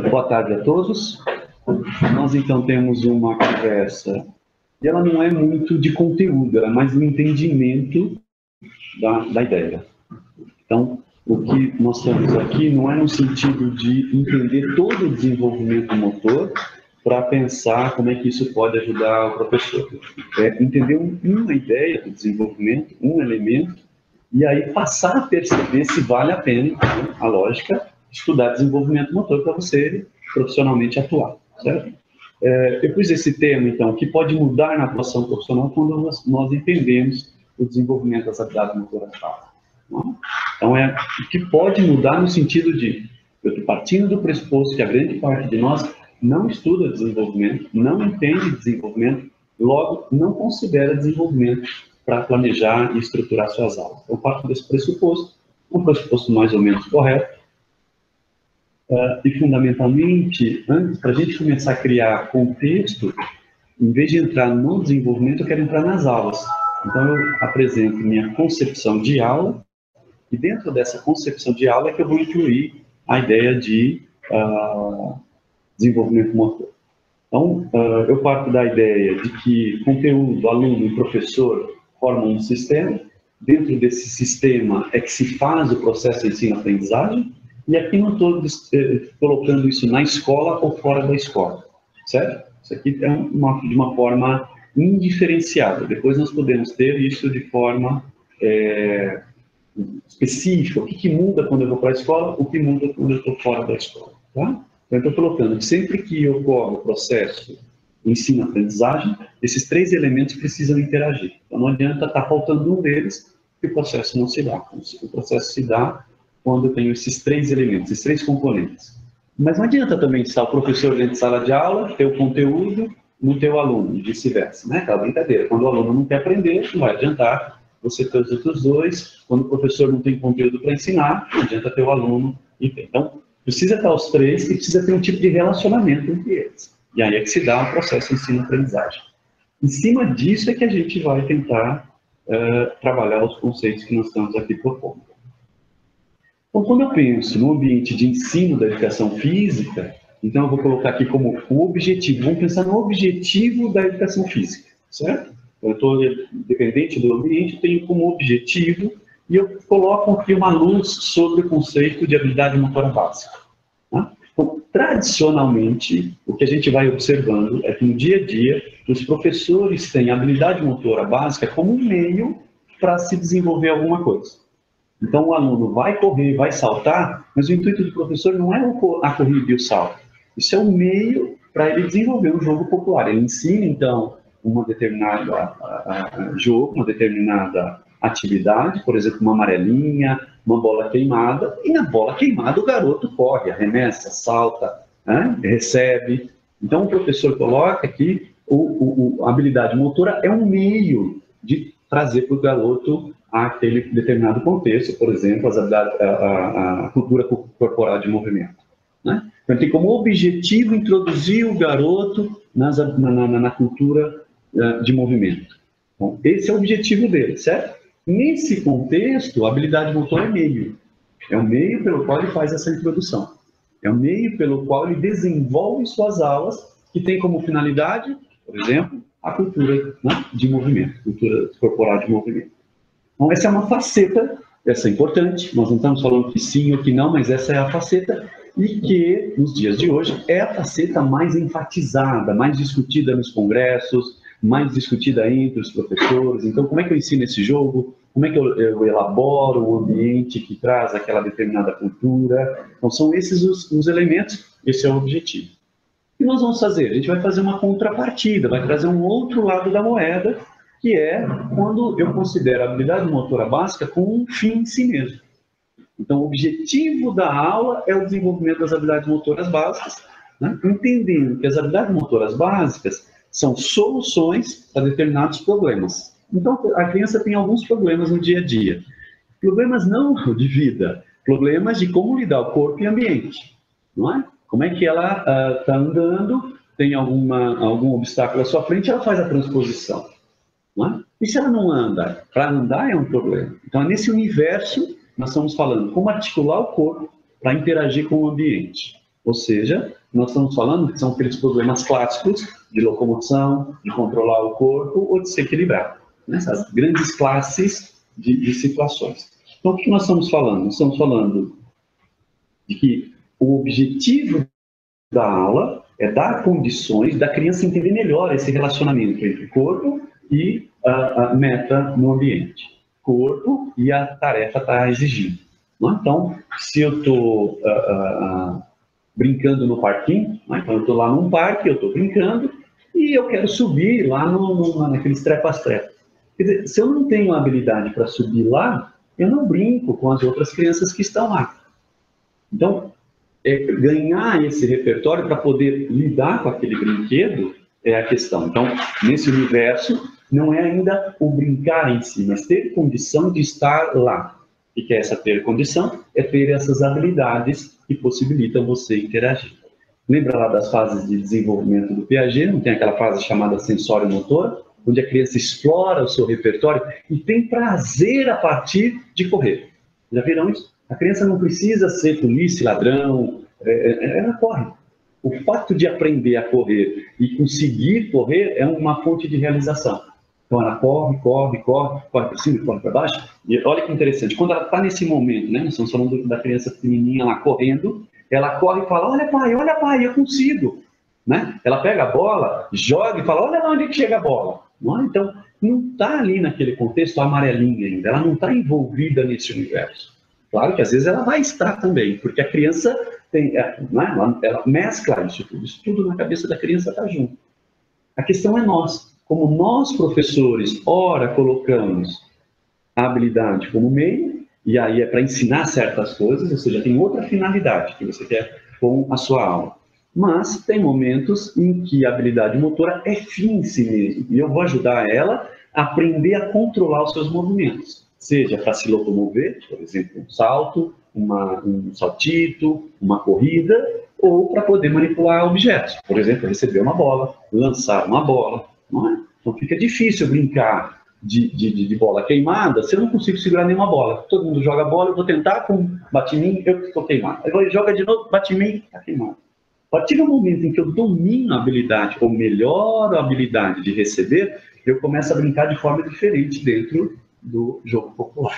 Boa tarde a todos. Nós então temos uma conversa, e ela não é muito de conteúdo, ela é mais um entendimento da ideia. Então, o que nós estamos aqui não é no sentido de entender todo o desenvolvimento motor para pensar como é que isso pode ajudar o professor. É entender uma ideia do desenvolvimento, um elemento, e aí passar a perceber se vale a pena, a lógica, estudar desenvolvimento motor para você profissionalmente atuar, certo? Eu pus esse tema, então, que pode mudar na atuação profissional quando nós entendemos o desenvolvimento das habilidades motoras básicas. Então, o que pode mudar no sentido de, eu estou partindo do pressuposto que a grande parte de nós não estuda desenvolvimento, não entende desenvolvimento, logo não considera desenvolvimento para planejar e estruturar suas aulas. Então, parto desse pressuposto, um pressuposto mais ou menos correto, e fundamentalmente, antes, para a gente começar a criar contexto, em vez de entrar no desenvolvimento, eu quero entrar nas aulas. Então, eu apresento minha concepção de aula, e dentro dessa concepção de aula é que eu vou incluir a ideia de desenvolvimento motor. Então, eu parto da ideia de que conteúdo, aluno e professor formam um sistema. Dentro desse sistema é que se faz o processo de ensino-aprendizagem, e aqui não estou colocando isso na escola ou fora da escola, certo? Isso aqui é de uma forma indiferenciada. Depois nós podemos ter isso de forma específica. O que muda quando eu vou para a escola, o que muda quando eu estou fora da escola, tá? Então, eu estou colocando que sempre que ocorre o processo ensino-aprendizagem, esses três elementos precisam interagir. Então, não adianta estar faltando um deles, que o processo não se dá. O processo se dá quando eu tenho esses três elementos, esses três componentes. Mas não adianta também estar o professor dentro de sala de aula, ter o conteúdo no teu aluno, e vice-versa, né? Aquela brincadeira. Quando o aluno não quer aprender, não vai adiantar você ter os outros dois. Quando o professor não tem conteúdo para ensinar, não adianta ter o aluno e ter. Então, precisa estar os três e precisa ter um tipo de relacionamento entre eles. E aí é que se dá o processo de ensino-aprendizagem. Em cima disso é que a gente vai tentar trabalhar os conceitos que nós estamos aqui propondo. Então, quando eu penso no ambiente de ensino da educação física, então eu vou colocar aqui como o objetivo, vamos pensar no objetivo da educação física, certo? Eu estou, independente do ambiente, eu tenho como objetivo, e eu coloco aqui uma luz sobre o conceito de habilidade motora básica. Tá? Então, tradicionalmente, o que a gente vai observando é que no dia a dia, os professores têm a habilidade motora básica como um meio para se desenvolver alguma coisa. Então, o aluno vai correr, vai saltar, mas o intuito do professor não é a corrida e o salto. Isso é um meio para ele desenvolver um jogo popular. Ele ensina, então, uma determinada jogo, uma determinada atividade, por exemplo, uma amarelinha, uma bola queimada, e na bola queimada o garoto corre, arremessa, salta, né? Recebe. Então, o professor coloca que a habilidade motora é um meio de trazer para o garoto aquele determinado contexto, por exemplo, a cultura corporal de movimento. Né? Então, tem como objetivo introduzir o garoto na cultura de movimento. Bom, esse é o objetivo dele, certo? Nesse contexto, a habilidade motora é meio. É o meio pelo qual ele faz essa introdução. É o meio pelo qual ele desenvolve suas aulas, que tem como finalidade, por exemplo, a cultura, né, de movimento, cultura corporal de movimento. Então, essa é uma faceta, essa é importante, nós não estamos falando que sim ou que não, mas essa é a faceta, e que, nos dias de hoje, é a faceta mais enfatizada, mais discutida nos congressos, mais discutida entre os professores. Então, como é que eu ensino esse jogo? Como é que eu elaboro um ambiente que traz aquela determinada cultura? Então, são esses os elementos, esse é o objetivo. O que nós vamos fazer? A gente vai fazer uma contrapartida, vai trazer um outro lado da moeda, que é quando eu considero a habilidade motora básica como um fim em si mesmo. Então, o objetivo da aula é o desenvolvimento das habilidades motoras básicas, né? Entendendo que as habilidades motoras básicas são soluções para determinados problemas. Então, a criança tem alguns problemas no dia a dia. Problemas não de vida, problemas de como lidar o corpo e o ambiente, não é? Como é que ela está andando, tem algum obstáculo à sua frente, ela faz a transposição. Não é? E se ela não anda? Para andar é um problema. Então, nesse universo, nós estamos falando como articular o corpo para interagir com o ambiente. Ou seja, nós estamos falando que são aqueles problemas clássicos de locomoção, de controlar o corpo ou de se equilibrar. Né? Essas grandes classes de situações. Então, o que nós estamos falando? Nós estamos falando de que o objetivo da aula é dar condições da criança entender melhor esse relacionamento entre corpo e a meta no ambiente. Corpo e a tarefa está exigindo. Né? Então, se eu estou brincando no parquinho, né? Então eu estou lá num parque, eu estou brincando e eu quero subir lá naqueles trepas-trepas. Quer dizer, se eu não tenho habilidade para subir lá, eu não brinco com as outras crianças que estão lá. Então, ganhar esse repertório para poder lidar com aquele brinquedo é a questão. Então, nesse universo, não é ainda o brincar em si, mas ter condição de estar lá. O que é essa ter condição? É ter essas habilidades que possibilitam você interagir. Lembra lá das fases de desenvolvimento do Piaget? Não tem aquela fase chamada sensório-motor? Onde a criança explora o seu repertório e tem prazer a partir de correr. Já viram isso? A criança não precisa ser polícia, ladrão, ela corre. O fato de aprender a correr e conseguir correr é uma fonte de realização. Então ela corre para cima, corre para baixo. E olha que interessante, quando ela está nesse momento, né, nós estamos falando da criança pequenininha lá correndo, ela corre e fala, olha pai, eu consigo. Né? Ela pega a bola, joga e fala, olha lá onde que chega a bola. Não é? Então, não está ali naquele contexto amarelinha ainda, ela não está envolvida nesse universo. Claro que às vezes ela vai estar também, porque a criança tem, né? Ela mescla isso tudo na cabeça da criança está junto. A questão é nós, como nós professores, ora colocamos a habilidade como meio, e aí é para ensinar certas coisas, ou seja, tem outra finalidade que você quer com a sua aula. Mas tem momentos em que a habilidade motora é fim em si mesmo, e eu vou ajudar ela a aprender a controlar os seus movimentos, seja para se locomover, por exemplo, um salto, um saltito, uma corrida, ou para poder manipular objetos, por exemplo, receber uma bola, lançar uma bola, não é? Então fica difícil brincar de bola queimada se eu não consigo segurar nenhuma bola. Todo mundo joga bola, eu vou tentar bate em mim, eu estou queimado. Aí joga de novo, bate em mim, está queimado. A partir do momento em que eu domino a habilidade, ou melhoro a habilidade de receber, eu começo a brincar de forma diferente dentro do jogo popular.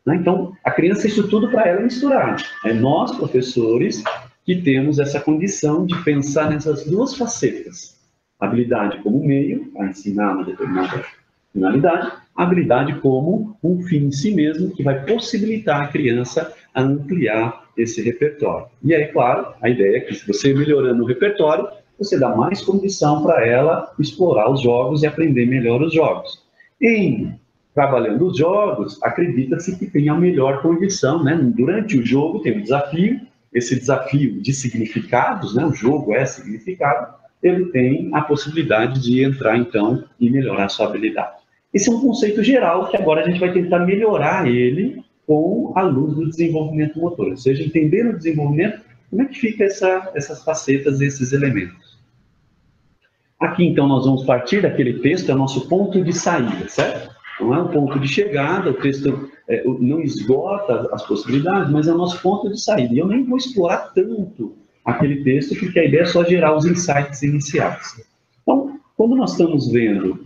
Então, a criança, isso tudo para ela é misturado. É nós, professores, que temos essa condição de pensar nessas duas facetas. A habilidade como meio, para ensinar uma determinada finalidade, a habilidade como um fim em si mesmo, que vai possibilitar a criança a ampliar esse repertório. E aí, claro, a ideia é que se você melhorando o repertório, você dá mais condição para ela explorar os jogos e aprender melhor os jogos. Em trabalhando os jogos, acredita-se que tem a melhor condição, né? Durante o jogo tem um desafio, esse desafio de significados, né? O jogo é significado, ele tem a possibilidade de entrar, então, e melhorar a sua habilidade. Esse é um conceito geral que agora a gente vai tentar melhorar ele com a luz do desenvolvimento motor, ou seja, entender o desenvolvimento, como é que fica essas facetas, esses elementos. Aqui, então, nós vamos partir daquele texto, é o nosso ponto de saída, certo? Não é um ponto de chegada, o texto não esgota as possibilidades, mas é o nosso ponto de saída. E eu nem vou explorar tanto aquele texto, porque a ideia é só gerar os insights iniciais. Então, quando nós estamos vendo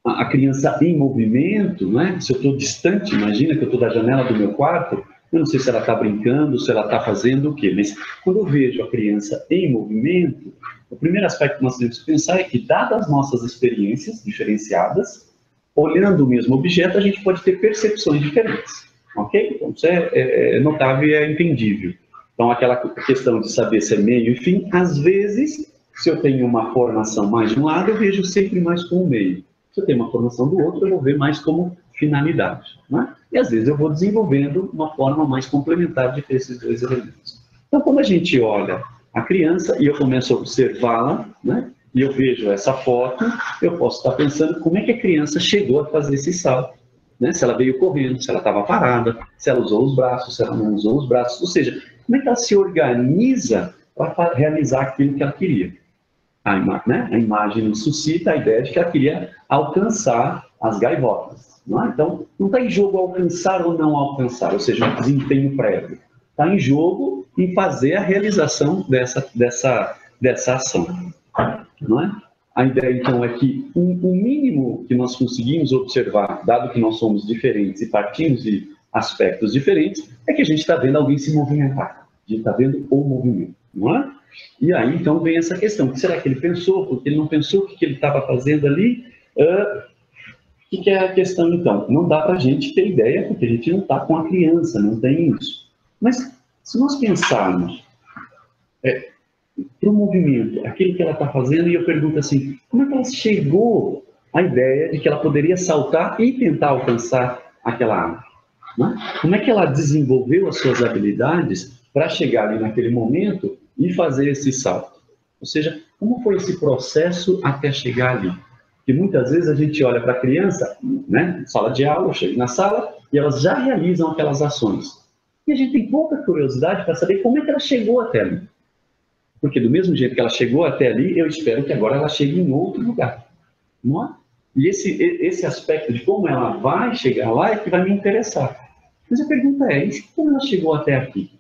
a criança em movimento, né? Se eu estou distante, imagina que eu estou da janela do meu quarto, eu não sei se ela está brincando, se ela está fazendo o quê, mas quando eu vejo a criança em movimento, o primeiro aspecto que nós temos que pensar é que, dadas as nossas experiências diferenciadas, olhando o mesmo objeto, a gente pode ter percepções diferentes, ok? Então, isso é notável e é entendível. Então, aquela questão de saber se é meio e fim, às vezes, se eu tenho uma formação mais de um lado, eu vejo sempre mais como meio. Se eu tenho uma formação do outro, eu vou ver mais como finalidade. Né? E, às vezes, eu vou desenvolvendo uma forma mais complementar de ter esses dois elementos. Então, quando a gente olha a criança e eu começo a observá-la, né? E eu vejo essa foto, eu posso estar pensando como é que a criança chegou a fazer esse salto. Né? Se ela veio correndo, se ela estava parada, se ela usou os braços, se ela não usou os braços. Ou seja, como é que ela se organiza para realizar aquilo que ela queria. Né? A imagem suscita a ideia de que ela queria alcançar as gaivotas. Não é? Então, não está em jogo alcançar ou não alcançar, ou seja, um desempenho prévio. está em jogo em fazer a realização dessa ação, não é? A ideia, então, é que o mínimo que nós conseguimos observar, dado que nós somos diferentes e partimos de aspectos diferentes, é que a gente está vendo alguém se movimentar, a gente está vendo o movimento, não é? E aí, então, vem essa questão, o que será que ele pensou, porque ele não pensou, o que ele estava fazendo ali? O que é a questão, então? Não dá para a gente ter ideia, porque a gente não está com a criança, não tem isso. Mas, se nós pensarmos para o movimento, aquilo que ela está fazendo, e eu pergunto assim, como é que ela chegou à ideia de que ela poderia saltar e tentar alcançar aquela árvore? Né? Como é que ela desenvolveu as suas habilidades para chegar ali naquele momento e fazer esse salto? Ou seja, como foi esse processo até chegar ali? Porque muitas vezes a gente olha para a criança, né, sala de aula, chega na sala, e elas já realizam aquelas ações. E a gente tem pouca curiosidade para saber como é que ela chegou até ali. Porque do mesmo jeito que ela chegou até ali, eu espero que agora ela chegue em outro lugar. Não é? E esse aspecto de como ela vai chegar lá é que vai me interessar. Mas a pergunta é, e como ela chegou até aqui?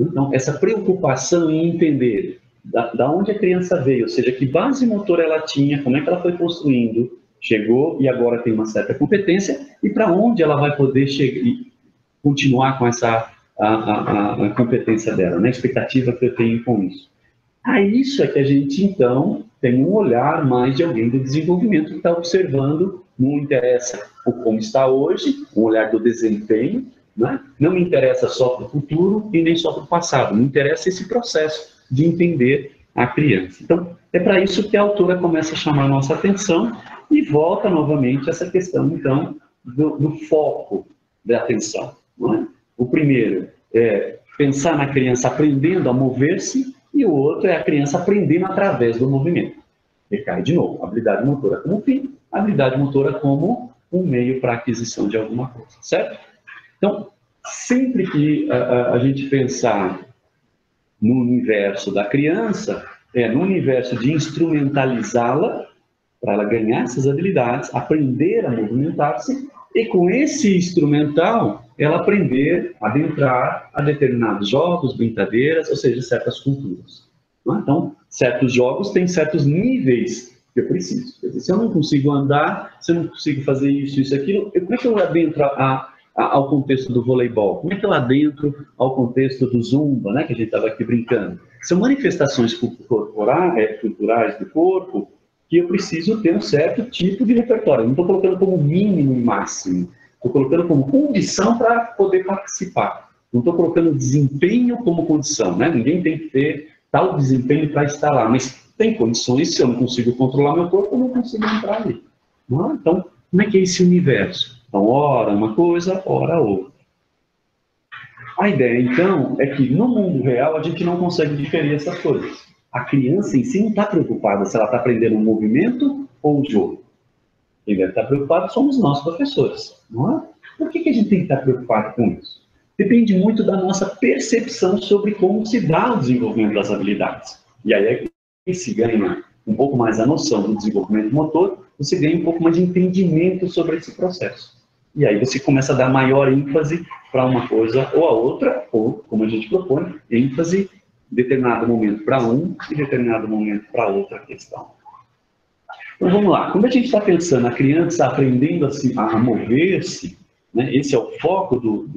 Então, essa preocupação em entender da onde a criança veio, ou seja, que base motora ela tinha, como é que ela foi construindo, chegou e agora tem uma certa competência, e para onde ela vai poder chegar e continuar com essa a competência dela, né? A expectativa que eu tenho com isso. A isso é que a gente, então, tem um olhar mais de alguém do desenvolvimento que está observando, não interessa o como está hoje, um olhar do desempenho, né? Não me interessa só para o futuro e nem só para o passado, me interessa esse processo de entender a criança. Então, é para isso que a autora começa a chamar a nossa atenção e volta novamente essa questão, então, do foco da atenção. Não é? O primeiro é pensar na criança aprendendo a mover-se, e o outro é a criança aprendendo através do movimento. Recai de novo, habilidade motora como fim, habilidade motora como um meio para a aquisição de alguma coisa, certo? Então, sempre que a gente pensar no universo da criança, no universo de instrumentalizá-la, para ela ganhar essas habilidades, aprender a movimentar-se, e com esse instrumental, ela aprender a adentrar a determinados jogos, brincadeiras, ou seja, certas culturas. Então, certos jogos têm certos níveis que eu preciso. Quer dizer, se eu não consigo andar, se eu não consigo fazer isso, aquilo, como é que eu adentro ao contexto do voleibol? Como é que eu adentro ao contexto do zumba, né, que a gente estava aqui brincando? São manifestações culturais do corpo que eu preciso ter um certo tipo de repertório. Eu não estou colocando como mínimo e máximo. Estou colocando como condição para poder participar. Não estou colocando desempenho como condição, né? Ninguém tem que ter tal desempenho para estar lá, mas tem condições, se eu não consigo controlar meu corpo, eu não consigo entrar ali. Não é? Então, como é que é esse universo? Então, ora uma coisa, ora outra. A ideia, então, é que no mundo real a gente não consegue diferir essas coisas. A criança em si não está preocupada se ela está aprendendo um movimento ou um jogo. Quem deve estar preocupado somos nós, professores, não é? Por que a gente tem que estar preocupado com isso? Depende muito da nossa percepção sobre como se dá o desenvolvimento das habilidades. E aí é que se ganha um pouco mais a noção do desenvolvimento motor, você ganha um pouco mais de entendimento sobre esse processo. E aí você começa a dar maior ênfase para uma coisa ou a outra, ou, como a gente propõe, ênfase em determinado momento para um e determinado momento para outra questão. Então vamos lá, quando a gente está pensando a criança aprendendo assim, a mover-se, né, esse é o foco do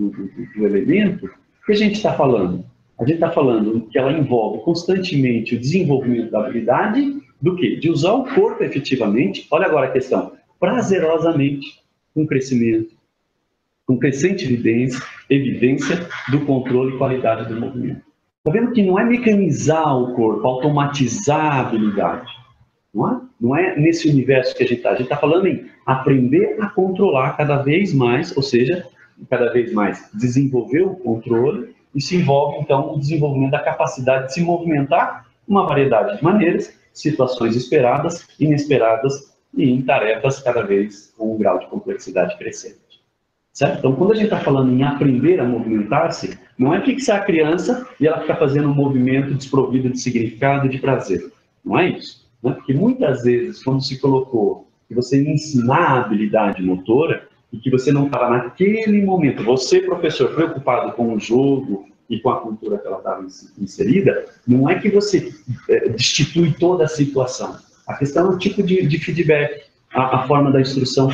elemento, o que a gente está falando? A gente está falando que ela envolve constantemente o desenvolvimento da habilidade do quê? De usar o corpo efetivamente, olha agora a questão, prazerosamente, com crescimento, com crescente evidência do controle e qualidade do movimento. Está vendo que não é mecanizar o corpo, automatizar a habilidade. Não é nesse universo que a gente está falando em aprender a controlar cada vez mais, ou seja, cada vez mais desenvolver o controle e se envolve, então, no desenvolvimento da capacidade de se movimentar uma variedade de maneiras, situações esperadas, inesperadas e em tarefas cada vez com um grau de complexidade crescente. Certo? Então, quando a gente está falando em aprender a movimentar-se, não é fixar a criança e ela ficar fazendo um movimento desprovido de significado e de prazer. Não é isso. Né? Porque muitas vezes, quando se colocou que você ia ensinar a habilidade motora e que você não estava naquele momento, você, professor, preocupado com o jogo e com a cultura que ela estava inserida, não é que você destitui toda a situação. A questão é o tipo de feedback, a forma da instrução,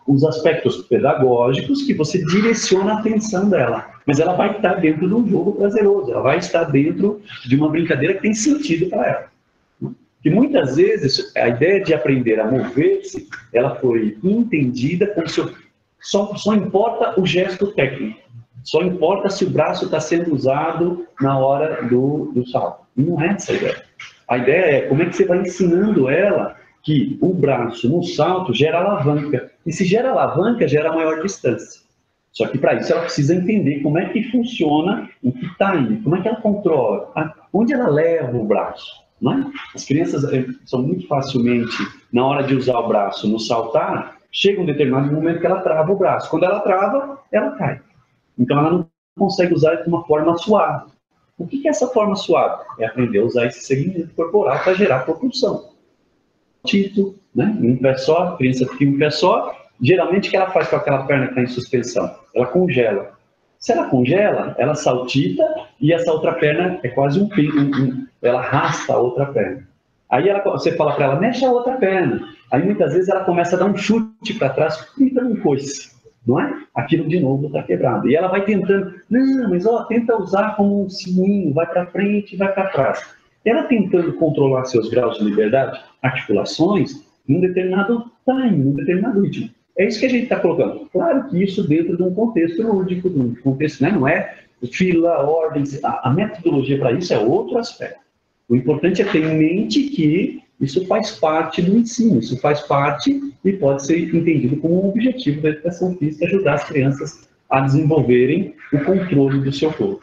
os aspectos pedagógicos que você direciona a atenção dela. Mas ela vai estar dentro de um jogo prazeroso, ela vai estar dentro de uma brincadeira que tem sentido para ela. Que muitas vezes a ideia de aprender a mover-se, ela foi entendida como se só importa o gesto técnico, só importa se o braço está sendo usado na hora do salto. E não é essa a ideia. A ideia é como é que você vai ensinando ela que o braço no salto gera alavanca. E se gera alavanca, gera maior distância. Só que para isso ela precisa entender como é que funciona, em que time, como é que ela controla, onde ela leva o braço. Não é? As crianças são muito facilmente, na hora de usar o braço no saltar, chega um determinado momento que ela trava o braço. Quando ela trava, ela cai. Então ela não consegue usar de uma forma suave. O que é essa forma suave? É aprender a usar esse segmento corporal para gerar propulsão. Tito, né? Em um pé só, a criança fica em um pé só. Geralmente o que ela faz com aquela perna que está em suspensão? Ela congela. Se ela congela, ela saltita e essa outra perna é quase um ela arrasta a outra perna. Aí você fala para ela, mexe a outra perna. Aí muitas vezes ela começa a dar um chute para trás, tentando um coice, não é? Aquilo de novo está quebrado. E ela vai tentando, não, mas ó, tenta usar como um sininho, vai para frente, vai para trás. Ela tentando controlar seus graus de liberdade, articulações, num determinado time, num determinado ritmo. É isso que a gente está colocando. Claro que isso dentro de um contexto lúdico, de um contexto, né? Não é fila, ordem, a metodologia para isso é outro aspecto. O importante é ter em mente que isso faz parte do ensino, isso faz parte e pode ser entendido como um objetivo da educação física, ajudar as crianças a desenvolverem o controle do seu corpo.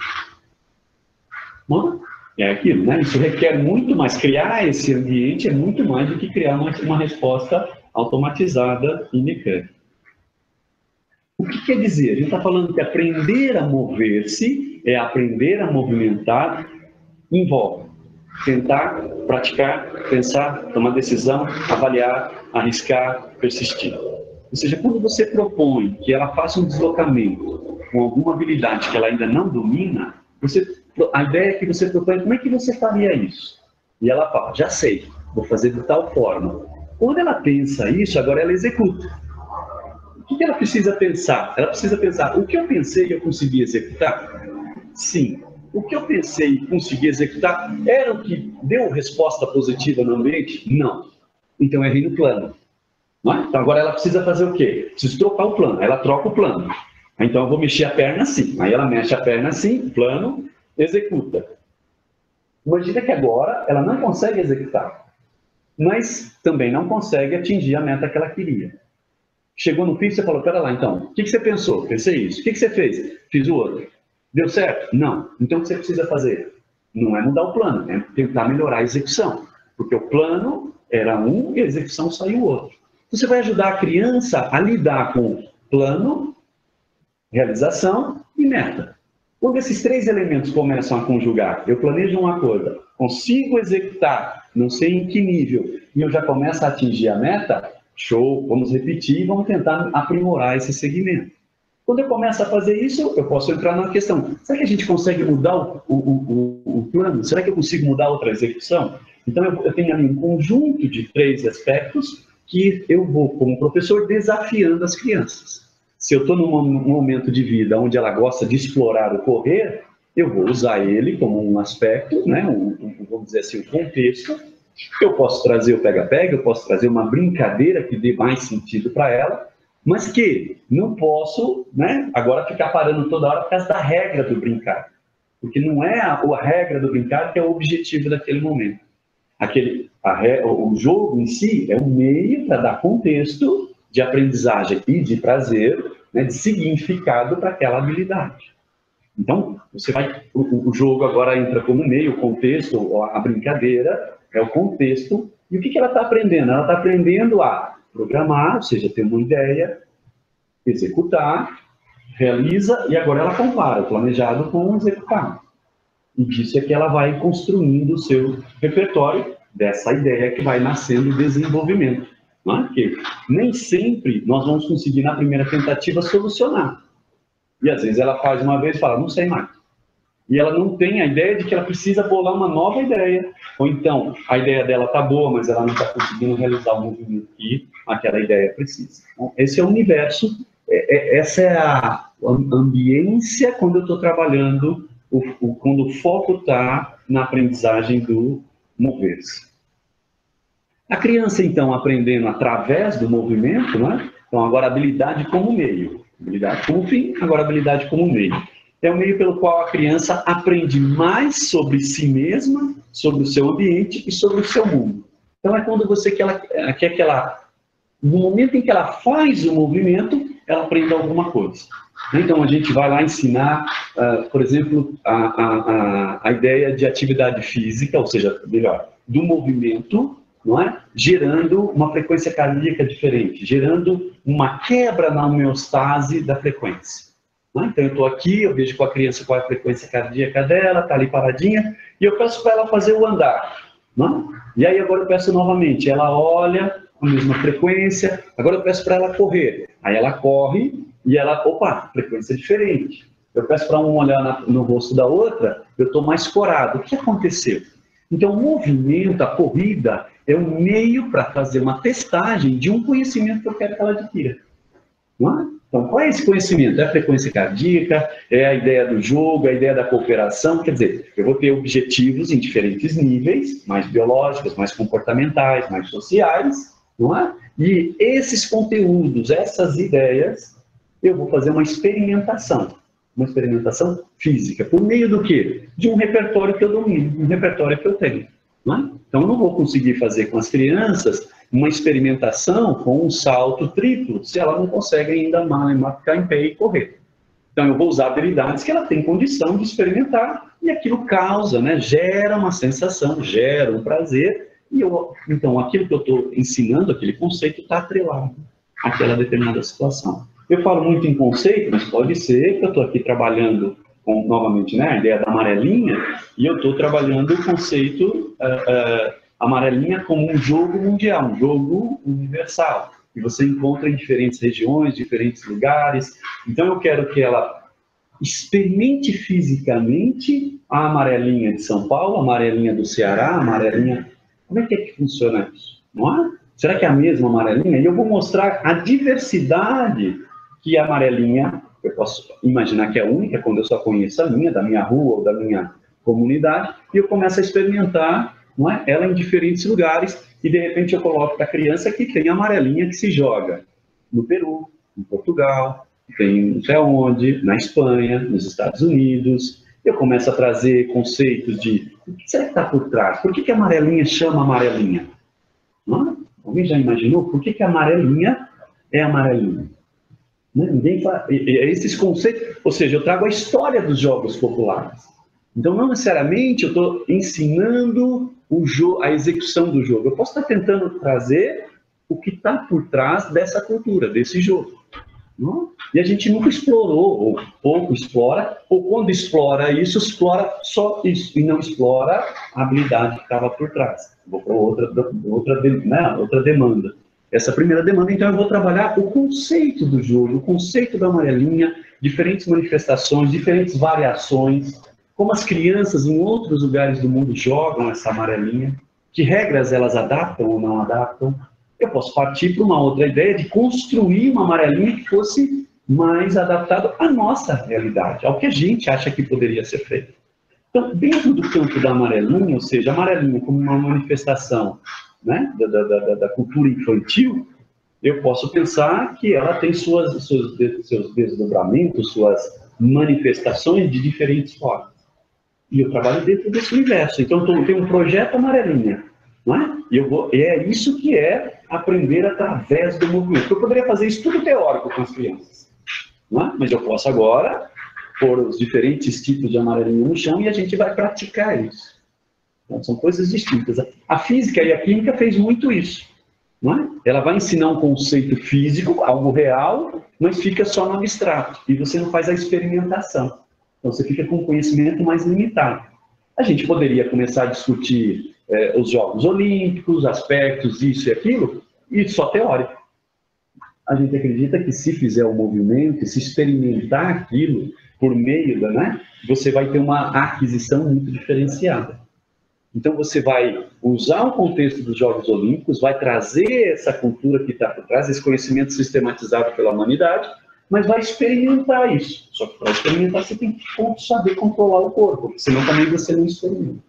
Bom, é aquilo, né? Isso requer muito mais, criar esse ambiente é muito mais do que criar uma resposta automatizada e mecânica. O que quer dizer? A gente está falando que aprender a mover-se é aprender a movimentar, envolve tentar, praticar, pensar, tomar decisão, avaliar, arriscar, persistir. Ou seja, quando você propõe que ela faça um deslocamento com alguma habilidade que ela ainda não domina, a ideia é que você propõe, como é que você faria isso? E ela fala, já sei, vou fazer de tal forma. Quando ela pensa isso, agora ela executa. O que ela precisa pensar? Ela precisa pensar, o que eu pensei que eu consegui executar? Sim. O que eu pensei e consegui executar era o que deu resposta positiva no ambiente? Não. Então, errei no plano. Não é? Então, agora ela precisa fazer o quê? Precisa trocar o plano. Ela troca o plano. Então, eu vou mexer a perna assim. Aí ela mexe a perna assim, plano, executa. Imagina que agora ela não consegue executar, mas também não consegue atingir a meta que ela queria. Chegou no fim, você falou, pera lá, então, o que você pensou? Pensei isso. O que você fez? Fiz o outro. Deu certo? Não. Então, o que você precisa fazer? Não é mudar o plano, é tentar melhorar a execução. Porque o plano era um e a execução saiu outro. Você vai ajudar a criança a lidar com plano, realização e meta. Quando esses três elementos começam a conjugar, eu planejo uma coisa, consigo executar, não sei em que nível, e eu já começo a atingir a meta, show, vamos repetir e vamos tentar aprimorar esse segmento. Quando eu começo a fazer isso, eu posso entrar numa questão. Será que a gente consegue mudar o plano? Será que eu consigo mudar outra execução? Então, eu tenho ali um conjunto de três aspectos que eu vou, como professor, desafiando as crianças. Se eu estou num momento de vida onde ela gosta de explorar o correr, eu vou usar ele como um aspecto, né, vamos dizer assim, um contexto. Eu posso trazer o pega-pega, eu posso trazer uma brincadeira que dê mais sentido para ela, mas que não posso, né, agora ficar parando toda hora por causa da regra do brincar. Porque não é a regra do brincar que é o objetivo daquele momento. O jogo em si é um meio para dar contexto de aprendizagem e de prazer, né, de significado para aquela habilidade. Então, o jogo agora entra como meio, o contexto, a brincadeira é o contexto. E o que ela está aprendendo? Ela está aprendendo a programar, ou seja, ter uma ideia, executar, realiza, e agora ela compara o planejado com o executado. E disso é que ela vai construindo o seu repertório dessa ideia que vai nascendo o desenvolvimento. Não é? Porque nem sempre nós vamos conseguir, na primeira tentativa, solucionar. E às vezes ela faz uma vez e fala, não sei mais. e ela não tem a ideia de que ela precisa bolar uma nova ideia. Ou então, a ideia dela está boa, mas ela não está conseguindo realizar o movimento que aquela ideia precisa. Então, esse é o universo, essa é a ambiência quando eu estou trabalhando, quando o foco está na aprendizagem do mover-se. A criança, então, aprendendo através do movimento, né? Então, agora habilidade como meio, habilidade como fim, agora habilidade como meio. É o meio pelo qual a criança aprende mais sobre si mesma, sobre o seu ambiente e sobre o seu mundo. Então, é quando você quer que ela, no momento em que ela faz o movimento, ela aprende alguma coisa. Então, a gente vai lá ensinar, por exemplo, a ideia de atividade física, ou seja, melhor, do movimento, não é? Gerando uma frequência cardíaca diferente, gerando uma quebra na homeostase da frequência. Então, eu estou aqui, eu vejo com a criança qual é a frequência cardíaca dela, está ali paradinha, e eu peço para ela fazer o andar. Não? E aí, agora eu peço novamente, ela olha a mesma frequência, agora eu peço para ela correr. Aí ela corre e ela, opa, frequência diferente. Eu peço para um olhar no rosto da outra, eu estou mais corado. O que aconteceu? Então, o movimento, a corrida, é um meio para fazer uma testagem de um conhecimento que eu quero que ela adquira. Não é? Então, qual é esse conhecimento? É a frequência cardíaca, é a ideia do jogo, é a ideia da cooperação. Quer dizer, eu vou ter objetivos em diferentes níveis, mais biológicos, mais comportamentais, mais sociais, não é? E esses conteúdos, essas ideias, eu vou fazer uma experimentação física. Por meio do quê? De um repertório que eu domino, um repertório que eu tenho. Não é? Então, eu não vou conseguir fazer com as crianças uma experimentação com um salto triplo, se ela não consegue ainda mais ficar em pé e correr. Então, eu vou usar habilidades que ela tem condição de experimentar, e aquilo causa, né, gera uma sensação, gera um prazer, e então, aquilo que eu estou ensinando, aquele conceito, está atrelado àquela determinada situação. Eu falo muito em conceito, mas pode ser que eu estou aqui trabalhando com, novamente, né, a ideia da amarelinha, e eu estou trabalhando o conceito amarelinha como um jogo mundial, um jogo universal, que você encontra em diferentes regiões, diferentes lugares. Então, eu quero que ela experimente fisicamente a amarelinha de São Paulo, a amarelinha do Ceará, a amarelinha... Como é que funciona isso? Não é? Será que é a mesma amarelinha? E eu vou mostrar a diversidade que a amarelinha, eu posso imaginar que é única, quando eu só conheço a minha, da minha rua ou da minha comunidade, e eu começo a experimentar, não é? Ela em diferentes lugares, e de repente eu coloco para a criança que tem a amarelinha que se joga no Peru, em Portugal, tem não sei onde, na Espanha, nos Estados Unidos. Eu começo a trazer conceitos de o que será que está por trás? Por que a amarelinha chama amarelinha? Não é? Alguém já imaginou por que a amarelinha é amarelinha? Né? Ninguém fala, esses conceitos, ou seja, eu trago a história dos jogos populares. Então, não necessariamente eu estou ensinando o jogo, a execução do jogo. Eu posso estar tentando trazer o que está por trás dessa cultura, desse jogo. Não? E a gente nunca explorou, ou pouco explora, ou quando explora isso, explora só isso, e não explora a habilidade que estava por trás. Vou para outra demanda. Essa primeira demanda, então, eu vou trabalhar o conceito do jogo, o conceito da amarelinha, diferentes manifestações, diferentes variações, como as crianças em outros lugares do mundo jogam essa amarelinha, que regras elas adaptam ou não adaptam. Eu posso partir para uma outra ideia de construir uma amarelinha que fosse mais adaptada à nossa realidade, ao que a gente acha que poderia ser feito. Então, dentro do campo da amarelinha, ou seja, a amarelinha como uma manifestação, né, da cultura infantil, eu posso pensar que ela tem seus desdobramentos, suas manifestações de diferentes formas. E eu trabalho dentro desse universo. Então, eu tenho um projeto amarelinha. Não é? E é isso que é aprender através do movimento. Eu poderia fazer isso tudo teórico com as crianças. Não é? Mas eu posso agora pôr os diferentes tipos de amarelinha no chão e a gente vai praticar isso. Então, são coisas distintas. A física e a química fez muito isso. Não é? Ela vai ensinar um conceito físico, algo real, mas fica só no abstrato. E você não faz a experimentação. Então, você fica com um conhecimento mais limitado. A gente poderia começar a discutir os Jogos Olímpicos, aspectos, isso e aquilo, e só teórico. A gente acredita que se fizer o movimento, se experimentar aquilo por meio da, né, você vai ter uma aquisição muito diferenciada. Então você vai usar o contexto dos Jogos Olímpicos, vai trazer essa cultura que está por trás, esse conhecimento sistematizado pela humanidade, mas vai experimentar isso. Só que para experimentar você tem que saber controlar o corpo, senão também você não experimenta.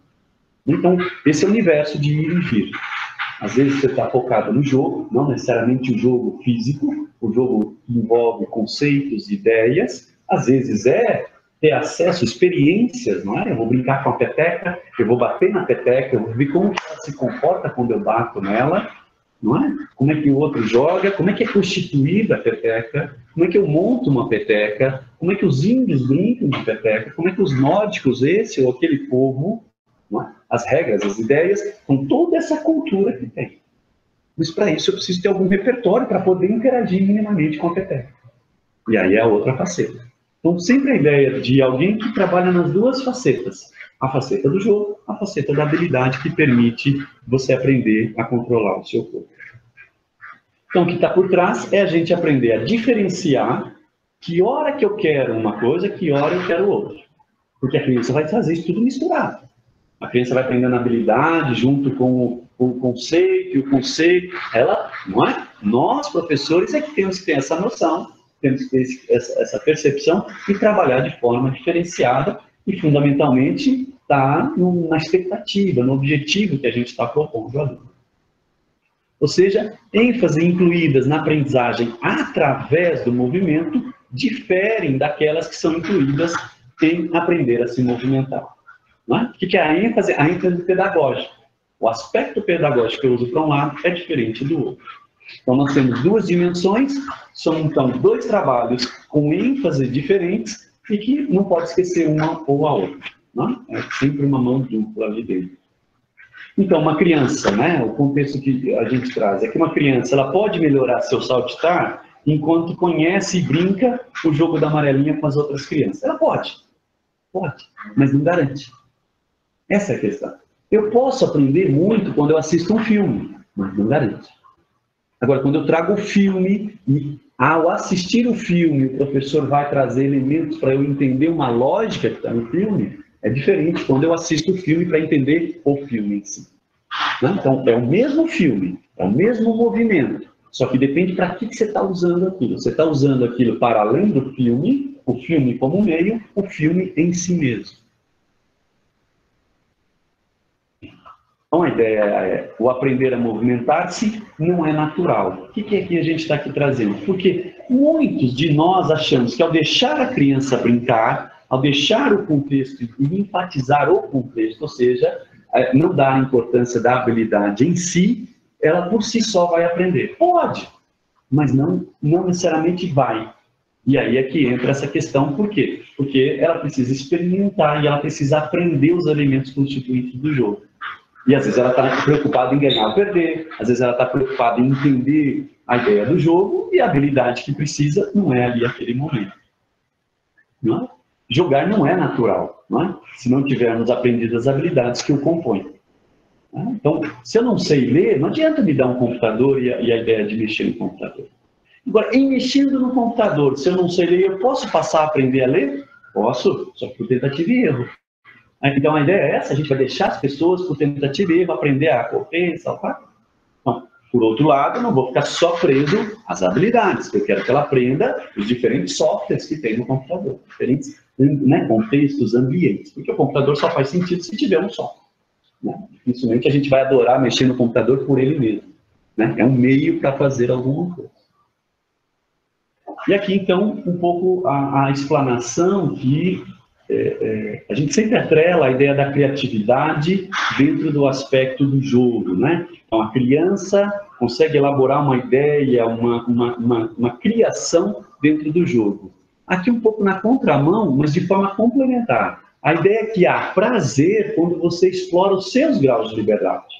Então, esse é o universo de ir e vir. Às vezes você está focado no jogo, não necessariamente o jogo físico, o jogo que envolve conceitos, ideias, às vezes é ter acesso a experiências, não é? Eu vou brincar com a peteca, eu vou bater na peteca, eu vou ver como ela se comporta quando eu bato nela, não é? Como é que o outro joga, como é que é constituída a peteca, como é que eu monto uma peteca, como é que os índios brincam de peteca, como é que os nórdicos, esse ou aquele povo, não é? As regras, as ideias, com toda essa cultura que tem. Mas para isso eu preciso ter algum repertório para poder interagir minimamente com a peteca. E aí é a outra faceta. Então, sempre a ideia de alguém que trabalha nas duas facetas. A faceta do jogo, a faceta da habilidade que permite você aprender a controlar o seu corpo. Então, o que está por trás é a gente aprender a diferenciar que hora que eu quero uma coisa, que hora eu quero outra. Porque a criança vai fazer isso tudo misturado. A criança vai aprendendo a habilidade junto com o conceito, e o conceito, ela, não é? Nós, professores, é que temos que ter essa noção, temos que ter essa percepção e trabalhar de forma diferenciada e, fundamentalmente, estar na expectativa, no objetivo que a gente está propondo ao aluno. Ou seja, ênfase incluídas na aprendizagem através do movimento diferem daquelas que são incluídas em aprender a se movimentar. Não é? O que é a ênfase? A ênfase pedagógica. O aspecto pedagógico que eu uso para um lado é diferente do outro. Então, nós temos duas dimensões, são, então, dois trabalhos com ênfase diferentes e que não pode esquecer uma ou a outra. Não é? É sempre uma mão dupla ali dentro. Então, uma criança, né, o contexto que a gente traz é que uma criança ela pode melhorar seu saltitar enquanto conhece e brinca o jogo da amarelinha com as outras crianças. Ela pode, mas não garante. Essa é a questão. Eu posso aprender muito quando eu assisto um filme, mas não garante. Agora, quando eu trago o filme, e ao assistir o filme, o professor vai trazer elementos para eu entender uma lógica que está no filme, é diferente quando eu assisto o filme para entender o filme em si. Né? Então, é o mesmo filme, é o mesmo movimento, só que depende para que você está usando aquilo. Você está usando aquilo para além do filme, o filme como meio, o filme em si mesmo. Então, a ideia é, o aprender a movimentar-se não é natural. O que é que a gente está aqui trazendo? Porque muitos de nós achamos que ao deixar a criança brincar, ao deixar o contexto e enfatizar o contexto, ou seja, não dar a importância da habilidade em si, ela por si só vai aprender. Pode, mas não necessariamente vai. E aí é que entra essa questão, por quê? Porque ela precisa experimentar e ela precisa aprender os elementos constituintes do jogo. E às vezes ela está preocupada em ganhar ou perder, às vezes ela está preocupada em entender a ideia do jogo e a habilidade que precisa não é ali aquele momento. Não é? Jogar não é natural, não é? Se não tivermos aprendido as habilidades que o compõem. Então, se eu não sei ler, não adianta me dar um computador e a ideia de mexer no computador. Agora, em mexendo no computador, se eu não sei ler, eu posso passar a aprender a ler? Posso, só por tentativa e erro. Então, a ideia é essa, a gente vai deixar as pessoas, por tentativa e erro, aprender a correr, saltar. Então, por outro lado, eu não vou ficar só preso às habilidades, eu quero que ela aprenda os diferentes softwares que tem no computador, diferentes, né, contextos, ambientes, porque o computador só faz sentido se tiver um software. Né? Dificilmente a gente vai adorar mexer no computador por ele mesmo. Né? É um meio para fazer alguma coisa. E aqui, então, um pouco a explanação que a gente sempre atrela a ideia da criatividade dentro do aspecto do jogo, né? Então, a criança consegue elaborar uma ideia, uma criação dentro do jogo. Aqui um pouco na contramão, mas de forma complementar. A ideia é que há prazer quando você explora os seus graus de liberdade,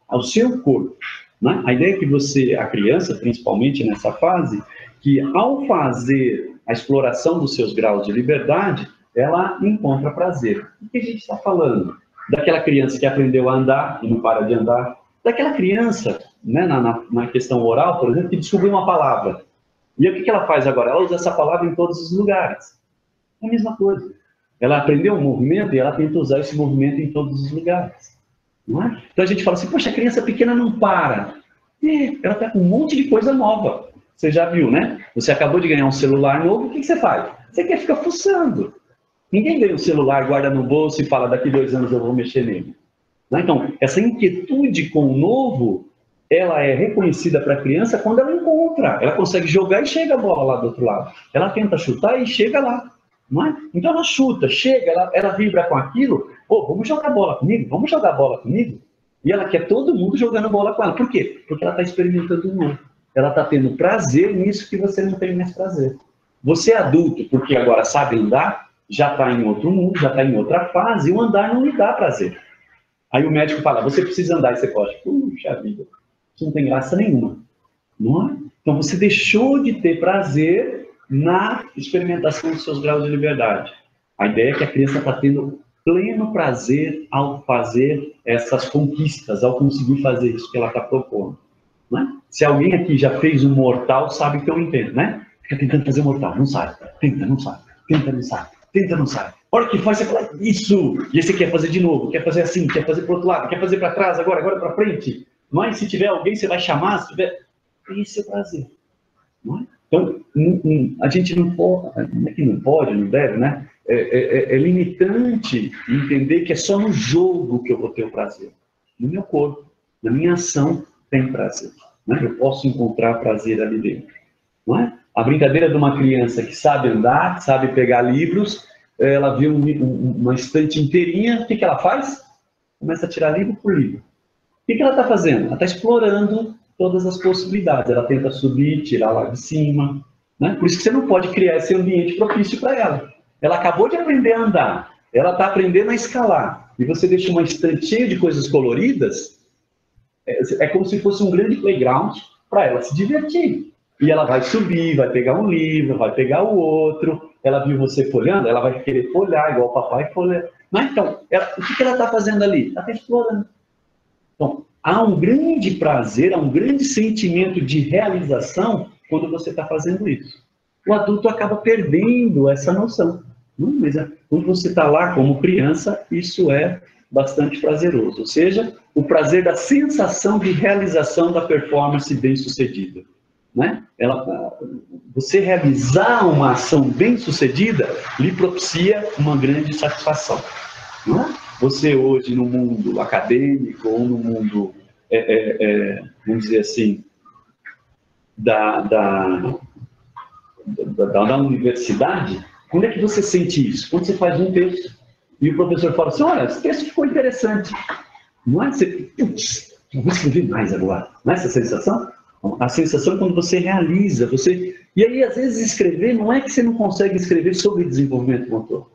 ao seu corpo. Né? A ideia é que você, a criança, principalmente nessa fase, que ao fazer a exploração dos seus graus de liberdade, ela encontra prazer. O que a gente está falando? Daquela criança que aprendeu a andar e não para de andar. Daquela criança, né, na questão oral, por exemplo, que descobriu uma palavra. E o que ela faz agora? Ela usa essa palavra em todos os lugares. É a mesma coisa. Ela aprendeu um movimento e ela tenta usar esse movimento em todos os lugares. Não é? Então a gente fala assim, poxa, a criança pequena não para. Ela está com um monte de coisa nova. Você já viu, né? Você acabou de ganhar um celular novo, o que você faz? Você quer ficar fuçando. Ninguém ganha um celular, guarda no bolso e fala, daqui 2 anos eu vou mexer nele. Então, essa inquietude com o novo, ela é reconhecida para a criança quando ela encontra. Ela consegue jogar e chega a bola lá do outro lado. Ela tenta chutar e chega lá. Não é? Então ela chuta, chega, ela vibra com aquilo. Pô, vamos jogar bola comigo? Vamos jogar bola comigo? E ela quer todo mundo jogando bola com ela. Por quê? Porque ela está experimentando um novo. Ela está tendo prazer nisso que você não tem mais prazer. Você é adulto, porque agora sabe andar, já está em outro mundo, já está em outra fase, e o andar não lhe dá prazer. Aí o médico fala, você precisa andar, e você pode, puxa vida, isso não tem graça nenhuma. Não é? Então você deixou de ter prazer na experimentação dos seus graus de liberdade. A ideia é que a criança está tendo pleno prazer ao fazer essas conquistas, ao conseguir fazer isso que ela está propondo. Não é? Se alguém aqui já fez um mortal, sabe que eu entendo, né? Fica tentando fazer um mortal, não sai, tenta, não sai, tenta, não sai, tenta, não sai. A hora que faz, você fala, isso! E aí você quer fazer de novo, quer fazer assim, quer fazer para o outro lado, quer fazer para trás, agora para frente. Mas se tiver alguém, você vai chamar, se tiver... Esse é o prazer. Não é? Então, a gente não pode, não é que não pode, não deve, né? É limitante entender que é só no jogo que eu vou ter o prazer. No meu corpo, na minha ação, tem prazer. Né? Eu posso encontrar prazer ali dentro. Não é? A brincadeira de uma criança que sabe andar, que sabe pegar livros, ela vê uma estante inteirinha, o que ela faz? Começa a tirar livro por livro. O que ela está fazendo? Ela está explorando todas as possibilidades. Ela tenta subir, tirar lá de cima. Né? Por isso que você não pode criar esse ambiente propício para ela. Ela acabou de aprender a andar. Ela está aprendendo a escalar. E você deixa uma estante cheia de coisas coloridas, é como se fosse um grande playground para ela se divertir. E ela vai subir, vai pegar um livro, vai pegar o outro. Ela viu você folhando, ela vai querer folhar, igual o papai folha. Mas então, o que ela está fazendo ali? Ela está explorando. Então, há um grande prazer, há um grande sentimento de realização quando você está fazendo isso. O adulto acaba perdendo essa noção. Mas quando você está lá como criança, isso é bastante prazeroso. Ou seja, o prazer da sensação de realização da performance bem-sucedida. Né? Você realizar uma ação bem-sucedida lhe propicia uma grande satisfação. Não é? Você hoje no mundo acadêmico ou no mundo, vamos dizer assim, da universidade, quando é que você sente isso? Quando você faz um texto e o professor fala assim, olha, esse texto ficou interessante. Não é? Você, putz, eu vou escrever mais agora. Não é essa sensação? A sensação é quando você realiza, E aí, às vezes, escrever não é que você não consegue escrever sobre desenvolvimento motor,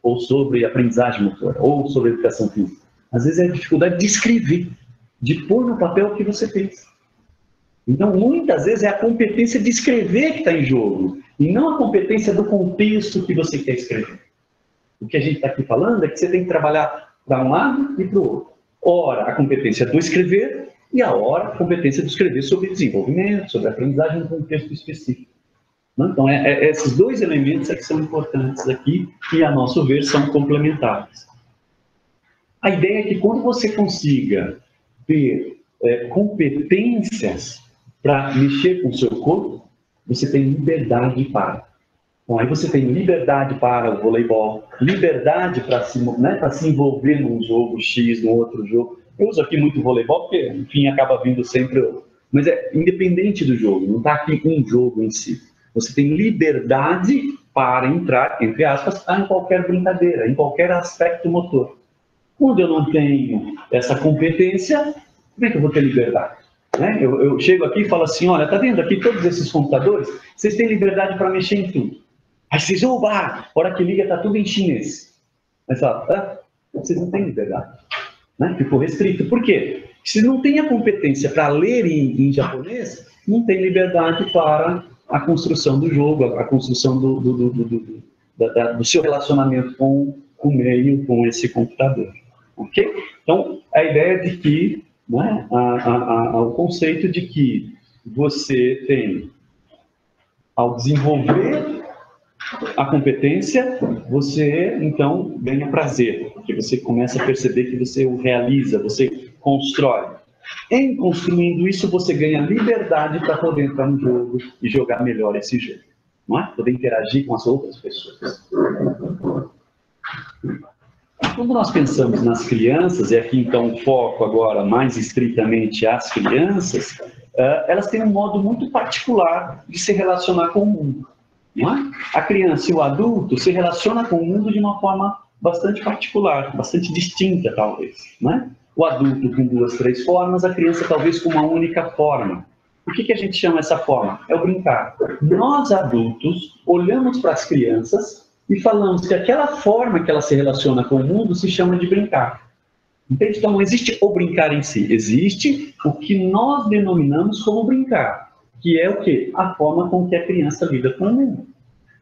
ou sobre aprendizagem motora, ou sobre educação física. Às vezes é a dificuldade de escrever, de pôr no papel o que você fez. Então, muitas vezes é a competência de escrever que está em jogo, e não a competência do contexto que você quer escrever. O que a gente está aqui falando é que você tem que trabalhar para um lado e para o outro. Ora, a competência do escrever, e a hora, a competência de escrever sobre desenvolvimento, sobre aprendizagem no contexto específico. Então, esses dois elementos é que são importantes aqui e, a nosso ver, são complementares. A ideia é que quando você consiga ter competências para mexer com o seu corpo, você tem liberdade para. Bom, aí você tem liberdade para o voleibol, liberdade para se envolver num jogo X, num outro jogo. Eu uso aqui muito voleibol, porque, enfim, acaba vindo sempre... Mas é independente do jogo, não está aqui um jogo em si. Você tem liberdade para entrar, entre aspas, em qualquer brincadeira, em qualquer aspecto motor. Quando eu não tenho essa competência, como é que eu vou ter liberdade? Né? Eu chego aqui e falo assim, olha, tá vendo aqui todos esses computadores? Vocês têm liberdade para mexer em tudo. Aí vocês, a hora que liga está tudo em chinês. Aí você fala, vocês não têm liberdade. Né? Ficou restrito. Por quê? Se não tem a competência para ler em japonês, não tem liberdade para a construção do jogo, a construção do seu relacionamento com o meio, com esse computador. Ok? Então, a ideia de que, né, o conceito de que você tem Ao desenvolver a competência, você, então, ganha prazer, porque você começa a perceber que você o realiza, você constrói. Em construindo isso, você ganha liberdade para poder entrar no jogo e jogar melhor esse jogo, não é? Poder interagir com as outras pessoas. Quando nós pensamos nas crianças, e aqui então o foco agora mais estritamente às crianças, elas têm um modo muito particular de se relacionar com o mundo. Não é? A criança e o adulto se relacionam com o mundo de uma forma bastante particular, bastante distinta, talvez. Não é? O adulto com 2, 3 formas, a criança talvez com uma única forma. O que a gente chama essa forma? É o brincar. Nós, adultos, olhamos para as crianças e falamos que aquela forma que ela se relaciona com o mundo se chama de brincar. Entende? Então, não existe o brincar em si. Existe o que nós denominamos como brincar, que é o quê? A forma com que a criança lida com o mundo.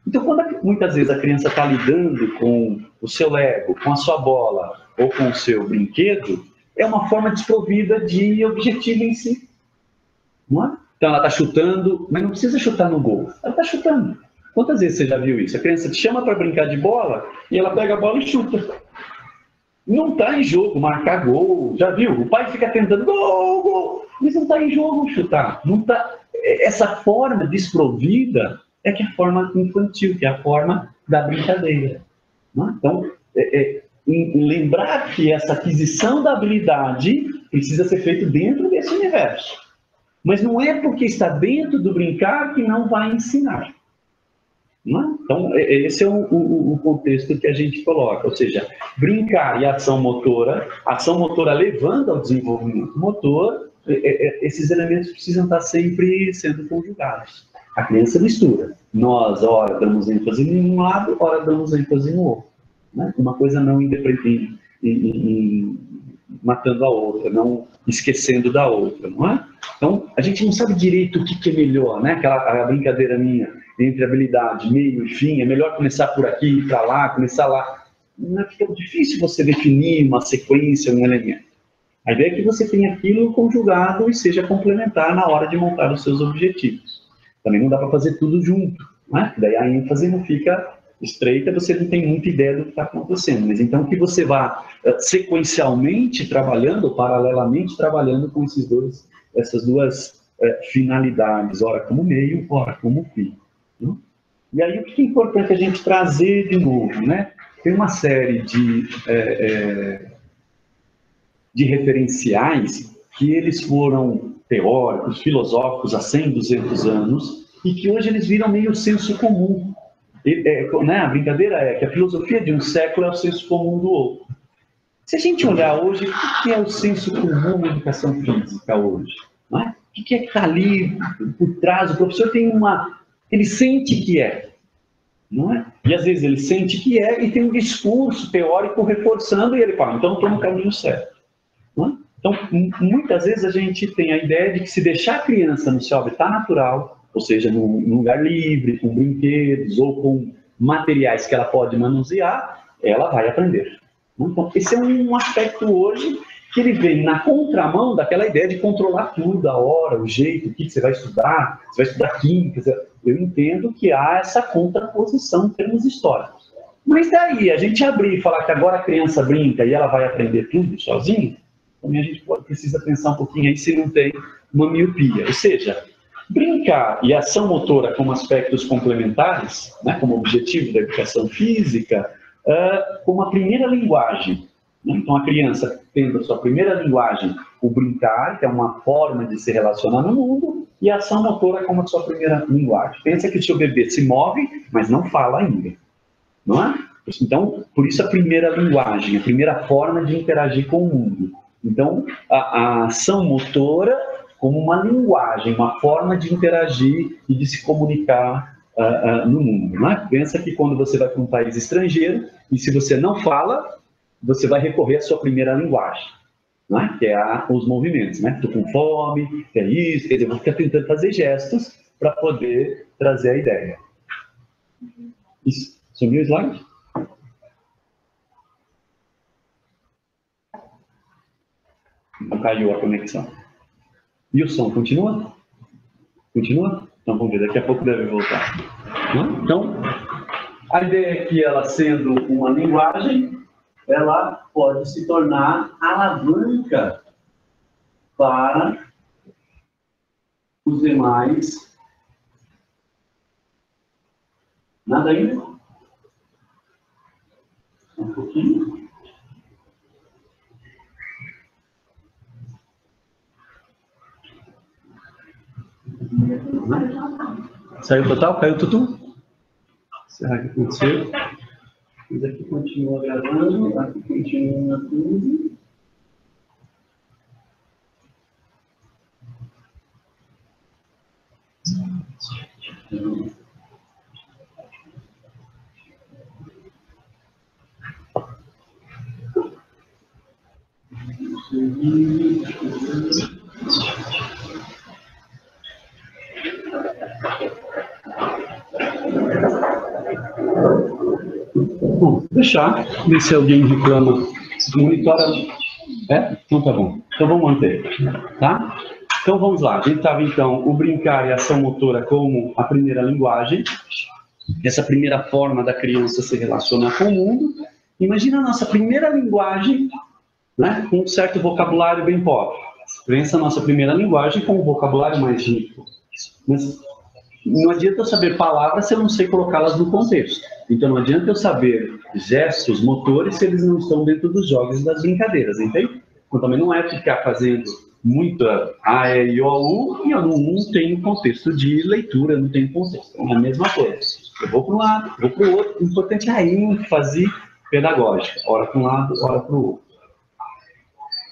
Então, muitas vezes a criança está lidando com o seu Lego, com a sua bola ou com o seu brinquedo, é uma forma desprovida de objetivo em si. Não é? Então, ela está chutando, mas não precisa chutar no gol. Ela está chutando. Quantas vezes você já viu isso? A criança te chama para brincar de bola e ela pega a bola e chuta. Não está em jogo marcar gol. Já viu? O pai fica tentando gol, gol. Mas não está em jogo chutar. Não tá... Essa forma desprovida é que é a forma infantil, que é a forma da brincadeira. Não é? Então, lembrar que essa aquisição da habilidade precisa ser feita dentro desse universo. Mas não é porque está dentro do brincar que não vai ensinar. Não é? Então, esse é o contexto que a gente coloca. Ou seja, brincar e ação motora levando ao desenvolvimento motor, esses elementos precisam estar sempre sendo conjugados. A criança mistura. Nós, ora, damos ênfase em um lado, ora, damos ênfase no outro. Né? Uma coisa não independente, matando a outra, não esquecendo da outra, não é? Então, a gente não sabe direito o que é melhor, né? A brincadeira minha entre habilidade, meio e fim, é melhor começar por aqui, ir para lá, começar lá. Não fica difícil você definir uma sequência, um elemento. A ideia é que você tenha aquilo conjugado e seja complementar na hora de montar os seus objetivos. Também não dá para fazer tudo junto, né? Daí a ênfase não fica estreita, você não tem muita ideia do que está acontecendo. Mas então que você vá sequencialmente trabalhando, paralelamente trabalhando com essas duas finalidades, ora como meio, ora como fim. E aí o que é importante a gente trazer de novo, né? Tem uma série de referenciais que eles foram teóricos, filosóficos há 100, 200 anos, e que hoje eles viram meio senso comum. Né? A brincadeira é que a filosofia de um século é o senso comum do outro. Se a gente olhar hoje, o que é o senso comum na educação física hoje? Não é? O que é que está ali por trás? O professor tem ele sente que é. Não é? E às vezes ele sente que é e tem um discurso teórico reforçando e ele fala, então estou no caminho certo. Não é? Então, muitas vezes a gente tem a ideia de que se deixar a criança no seu habitat natural, ou seja, num lugar livre, com brinquedos ou com materiais que ela pode manusear, ela vai aprender. Então, esse é um aspecto hoje que ele vem na contramão daquela ideia de controlar tudo, a hora, o jeito, o que você vai estudar química. Eu entendo que há essa contraposição em termos históricos. Mas daí, a gente abrir e falar que agora a criança brinca e ela vai aprender tudo sozinha, também a gente precisa pensar um pouquinho aí se não tem uma miopia. Ou seja, brincar e ação motora como aspectos complementares, né, como objetivo da educação física, como a primeira linguagem. Então, a criança tendo a sua primeira linguagem, o brincar, que é uma forma de se relacionar no mundo, e a ação motora como a sua primeira linguagem. Pensa que o seu bebê se move, mas não fala ainda. Não é? Então, por isso a primeira linguagem, a primeira forma de interagir com o mundo. Então, a ação motora como uma linguagem, uma forma de interagir e de se comunicar no mundo. Não é? Pensa que quando você vai para um país estrangeiro, e se você não fala, você vai recorrer à sua primeira linguagem, não é? Que é os movimentos. Estou com fome, é isso, quer dizer, vou ficar tentando fazer gestos para poder trazer a ideia. Isso. Sumiu o slide? Não caiu a conexão. E o som continua? Continua? Então vamos ver, daqui a pouco deve voltar. Então, a ideia é que ela sendo uma linguagem, ela pode se tornar alavanca para os demais. Nada ainda? Um pouquinho. Saiu total? Caiu tudo? Será que aconteceu? Mas aqui continua gravando, aqui continua tudo. Bom, deixar, ver se alguém reclama. Monitora. É? Então tá bom. Então vamos manter. Tá? Então vamos lá. A gente estava então o brincar e a ação motora como a primeira linguagem. Essa primeira forma da criança se relacionar com o mundo. Imagina a nossa primeira linguagem, né, com um certo vocabulário bem pobre. Pensa a nossa primeira linguagem com um vocabulário mais rico. Mas não adianta eu saber palavras se eu não sei colocá-las no contexto. Então não adianta eu saber gestos, motores, se eles não estão dentro dos jogos e das brincadeiras, entende? Então também não é ficar fazendo muita A, E, I, O, U, e eu não tenho contexto de leitura, não tenho contexto. Então é a mesma coisa. Eu vou para um lado, vou para o outro. O importante é a ênfase pedagógica. Ora para um lado, ora para o outro.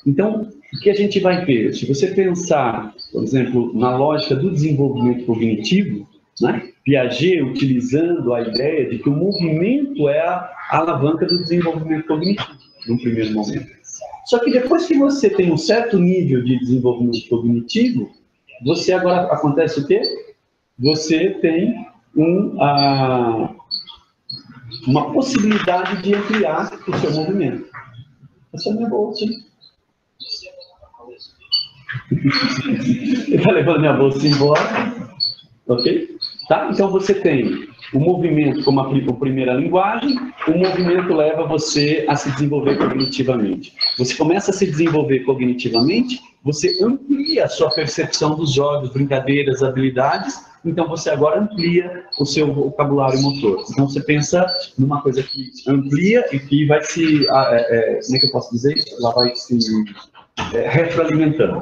Então, o que a gente vai ver? Se você pensar, por exemplo, na lógica do desenvolvimento cognitivo, né? Piaget utilizando a ideia de que o movimento é a alavanca do desenvolvimento cognitivo, num primeiro momento. Só que depois que você tem um certo nível de desenvolvimento cognitivo, você agora acontece o quê? Você tem uma possibilidade de ampliar o seu movimento. Essa é a minha bolsa, hein? Ele está levando minha bolsa embora, ok? Tá? Então você tem o movimento como a primeira linguagem, o movimento leva você a se desenvolver cognitivamente. Você começa a se desenvolver cognitivamente, você amplia a sua percepção dos jogos, brincadeiras, habilidades, então você agora amplia o seu vocabulário motor. Então você pensa numa coisa que amplia e que vai se, como é que eu posso dizer isso? Ela vai se retroalimentando,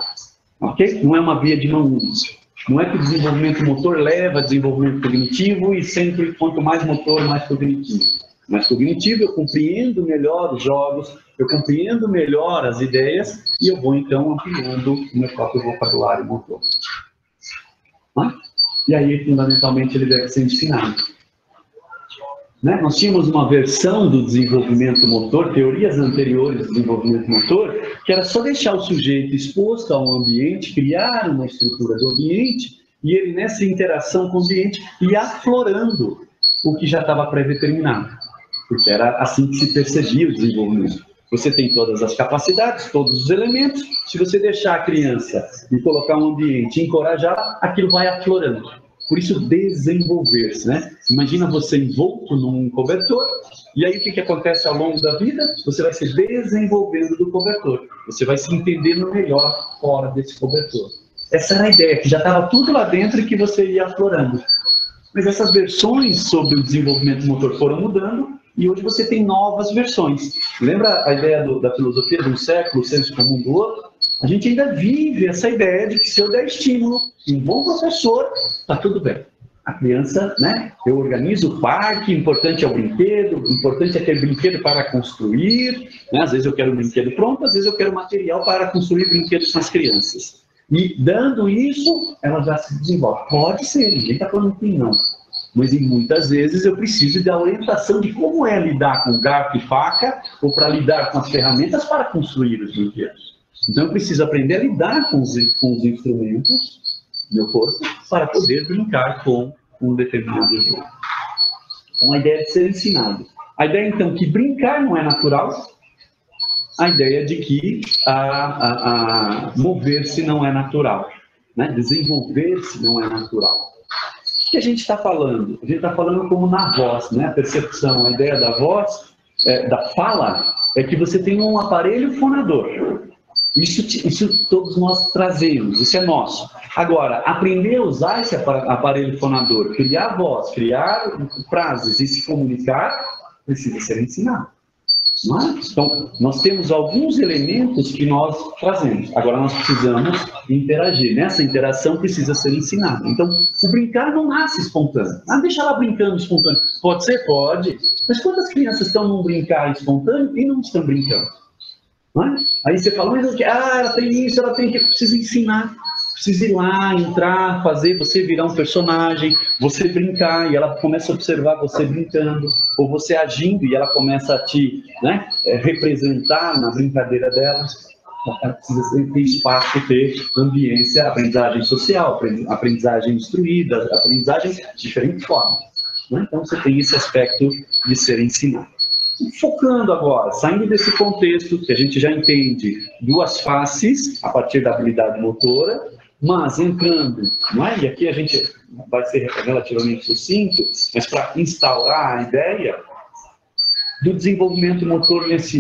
ok? Não é uma via de mão única. Não é que o desenvolvimento motor leva a desenvolvimento cognitivo e sempre quanto mais motor, mais cognitivo. Mais cognitivo, eu compreendo melhor os jogos, eu compreendo melhor as ideias e eu vou então ampliando o meu próprio vocabulário motor. E aí, fundamentalmente, ele deve ser ensinado. Né? Nós tínhamos uma versão do desenvolvimento motor, teorias anteriores do desenvolvimento motor, que era só deixar o sujeito exposto ao ambiente, criar uma estrutura do ambiente, e ele, nessa interação com o ambiente, ia aflorando o que já estava pré-determinado. Porque era assim que se percebia o desenvolvimento. Você tem todas as capacidades, todos os elementos, se você deixar a criança e colocar um ambiente e encorajá-la, aquilo vai aflorando. Por isso, desenvolver-se, né? Imagina você envolto num cobertor, e aí o que acontece ao longo da vida? Você vai se desenvolvendo do cobertor. Você vai se entendendo melhor fora desse cobertor. Essa era a ideia, que já estava tudo lá dentro e que você ia aflorando. Mas essas versões sobre o desenvolvimento motor foram mudando, e hoje você tem novas versões. Lembra a ideia da filosofia de um século, o senso comum do outro? A gente ainda vive essa ideia de que se eu der estímulo, um bom professor, está tudo bem. A criança, né? Eu organizo o parque, importante é o brinquedo, importante é ter brinquedo para construir, né? Às vezes eu quero um brinquedo pronto, às vezes eu quero material para construir brinquedos com as crianças. E dando isso, ela já se desenvolve. Pode ser, ninguém está falando que não. Mas muitas vezes eu preciso da orientação de como é lidar com garfo e faca, ou para lidar com as ferramentas para construir os brinquedos. Então eu preciso aprender a lidar com os instrumentos do meu corpo para poder brincar com um determinado jogo. Então a ideia é de ser ensinado. A ideia então que brincar não é natural, a ideia de que mover-se não é natural. né? Desenvolver-se não é natural. O que a gente está falando? A gente está falando como na voz, né? A percepção, a ideia da voz, da fala, é que você tem um aparelho fonador. Isso todos nós trazemos, isso é nosso. Agora, aprender a usar esse aparelho fonador, criar voz, criar frases e se comunicar, precisa ser ensinado. Não é? Então, nós temos alguns elementos que nós trazemos. Agora, nós precisamos interagir. Nessa interação precisa ser ensinada. Então, o brincar não nasce espontâneo. Deixa ela brincando espontâneo. Pode ser? Pode. Mas quantas crianças estão num brincar espontâneo e não estão brincando? Não é? Aí você fala, mas ela tem isso, ela tem aquilo. Precisa ensinar. Precisa ir lá, entrar, fazer, você virar um personagem, você brincar e ela começa a observar você brincando, ou você agindo e ela começa a te, né, representar na brincadeira dela. Ela precisa ter espaço, ter ambiência, aprendizagem social, aprendizagem instruída, aprendizagem de diferentes formas. Né? Então você tem esse aspecto de ser ensinado. Focando agora, saindo desse contexto que a gente já entende duas faces a partir da habilidade motora, mas entrando, não é? E aqui a gente vai ser relativamente sucinto, mas para instaurar a ideia do desenvolvimento motor nesse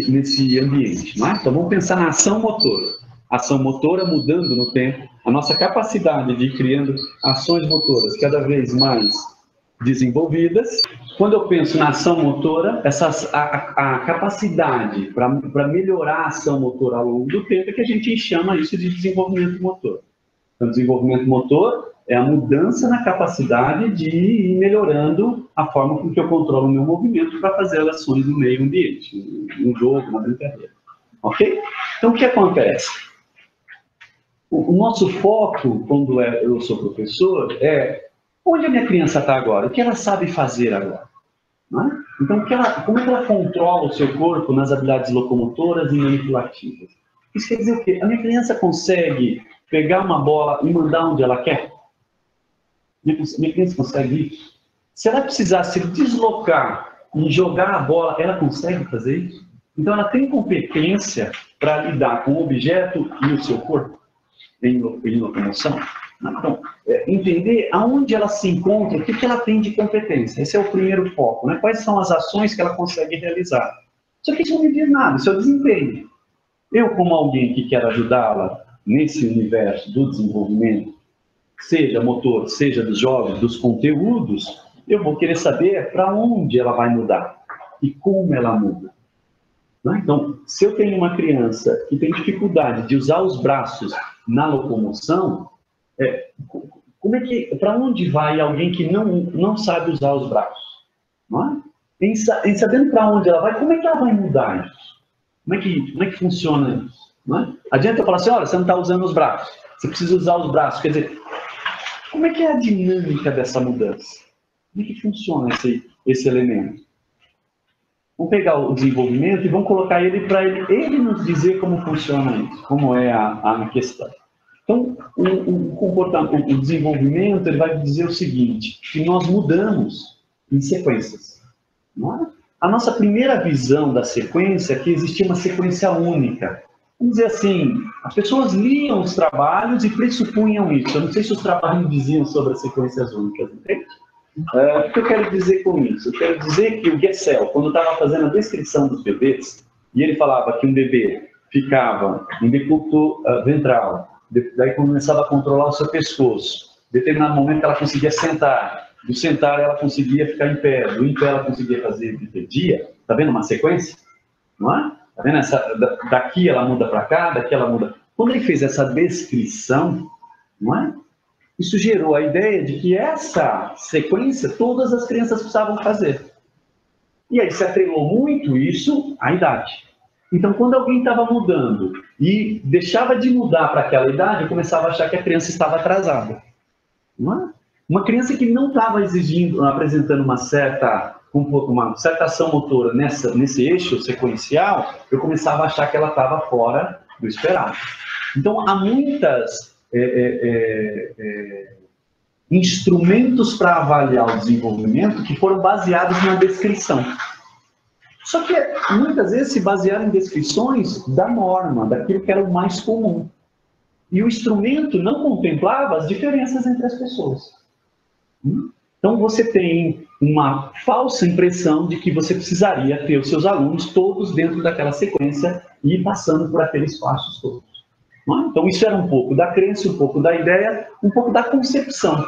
ambiente, não é? Então vamos pensar na ação motora. Ação motora mudando no tempo, a nossa capacidade de ir criando ações motoras cada vez mais desenvolvidas. Quando eu penso na ação motora, a capacidade para melhorar a ação motora ao longo do tempo é que a gente chama isso de desenvolvimento motor. Então, desenvolvimento motor é a mudança na capacidade de ir melhorando a forma com que eu controlo o meu movimento para fazer as ações no meio ambiente, no jogo, na brincadeira. Ok? Então, o que acontece? O nosso foco, quando eu sou professor, é onde a minha criança está agora? O que ela sabe fazer agora? Não é? Então, como é que ela controla o seu corpo nas habilidades locomotoras e manipulativas? Isso quer dizer o quê? A minha criança consegue pegar uma bola e mandar onde ela quer? Minha criança consegue isso? Se ela precisar se deslocar e jogar a bola, ela consegue fazer isso? Então, ela tem competência para lidar com o objeto e o seu corpo em locomoção? Então, entender aonde ela se encontra, o que ela tem de competência. Esse é o primeiro foco, né? Quais são as ações que ela consegue realizar. Só que isso não me diz nada, isso é o desempenho. Eu, como alguém que quer ajudá-la nesse universo do desenvolvimento, seja motor, seja dos jogos, dos conteúdos, eu vou querer saber para onde ela vai mudar e como ela muda. Então, se eu tenho uma criança que tem dificuldade de usar os braços na locomoção, para onde vai alguém que não sabe usar os braços? Não é? Em sabendo para onde ela vai, como é que ela vai mudar isso? Como é que funciona isso? Não é? Adianta eu falar assim, olha, você não está usando os braços, você precisa usar os braços. Quer dizer, como é que é a dinâmica dessa mudança? Como é que funciona esse elemento? Vamos pegar o desenvolvimento e vamos colocar ele para ele nos dizer como funciona isso, como é a questão. Então, o desenvolvimento ele vai dizer o seguinte, que nós mudamos em sequências. Não é? A nossa primeira visão da sequência é que existia uma sequência única. Vamos dizer assim, as pessoas liam os trabalhos e pressupunham isso. Eu não sei se os trabalhos diziam sobre as sequências únicas, entende? O que eu quero dizer com isso? Eu quero dizer que o Gesell, quando estava fazendo a descrição dos bebês, e ele falava que um bebê ficava em decúbito ventral, daí começava a controlar o seu pescoço, em determinado momento ela conseguia sentar, do sentar ela conseguia ficar em pé, do em pé ela conseguia fazer bipedia. Está vendo uma sequência? Não é? Está vendo? Daqui ela muda para cá, daqui ela muda. Quando ele fez essa descrição, não é? Isso gerou a ideia de que essa sequência todas as crianças precisavam fazer. E aí se atrelou muito isso à idade. Então, quando alguém estava mudando e deixava de mudar para aquela idade, eu começava a achar que a criança estava atrasada. Não é? Uma criança que não estava apresentando uma certa ação motora nesse eixo sequencial, eu começava a achar que ela estava fora do esperado. Então, há muitas instrumentos para avaliar o desenvolvimento que foram baseados na descrição. Só que muitas vezes se basearam em descrições da norma, daquilo que era o mais comum. e o instrumento não contemplava as diferenças entre as pessoas. Então, você tem uma falsa impressão de que você precisaria ter os seus alunos todos dentro daquela sequência e passando por aqueles passos todos. Então, isso era um pouco da crença, um pouco da ideia, um pouco da concepção.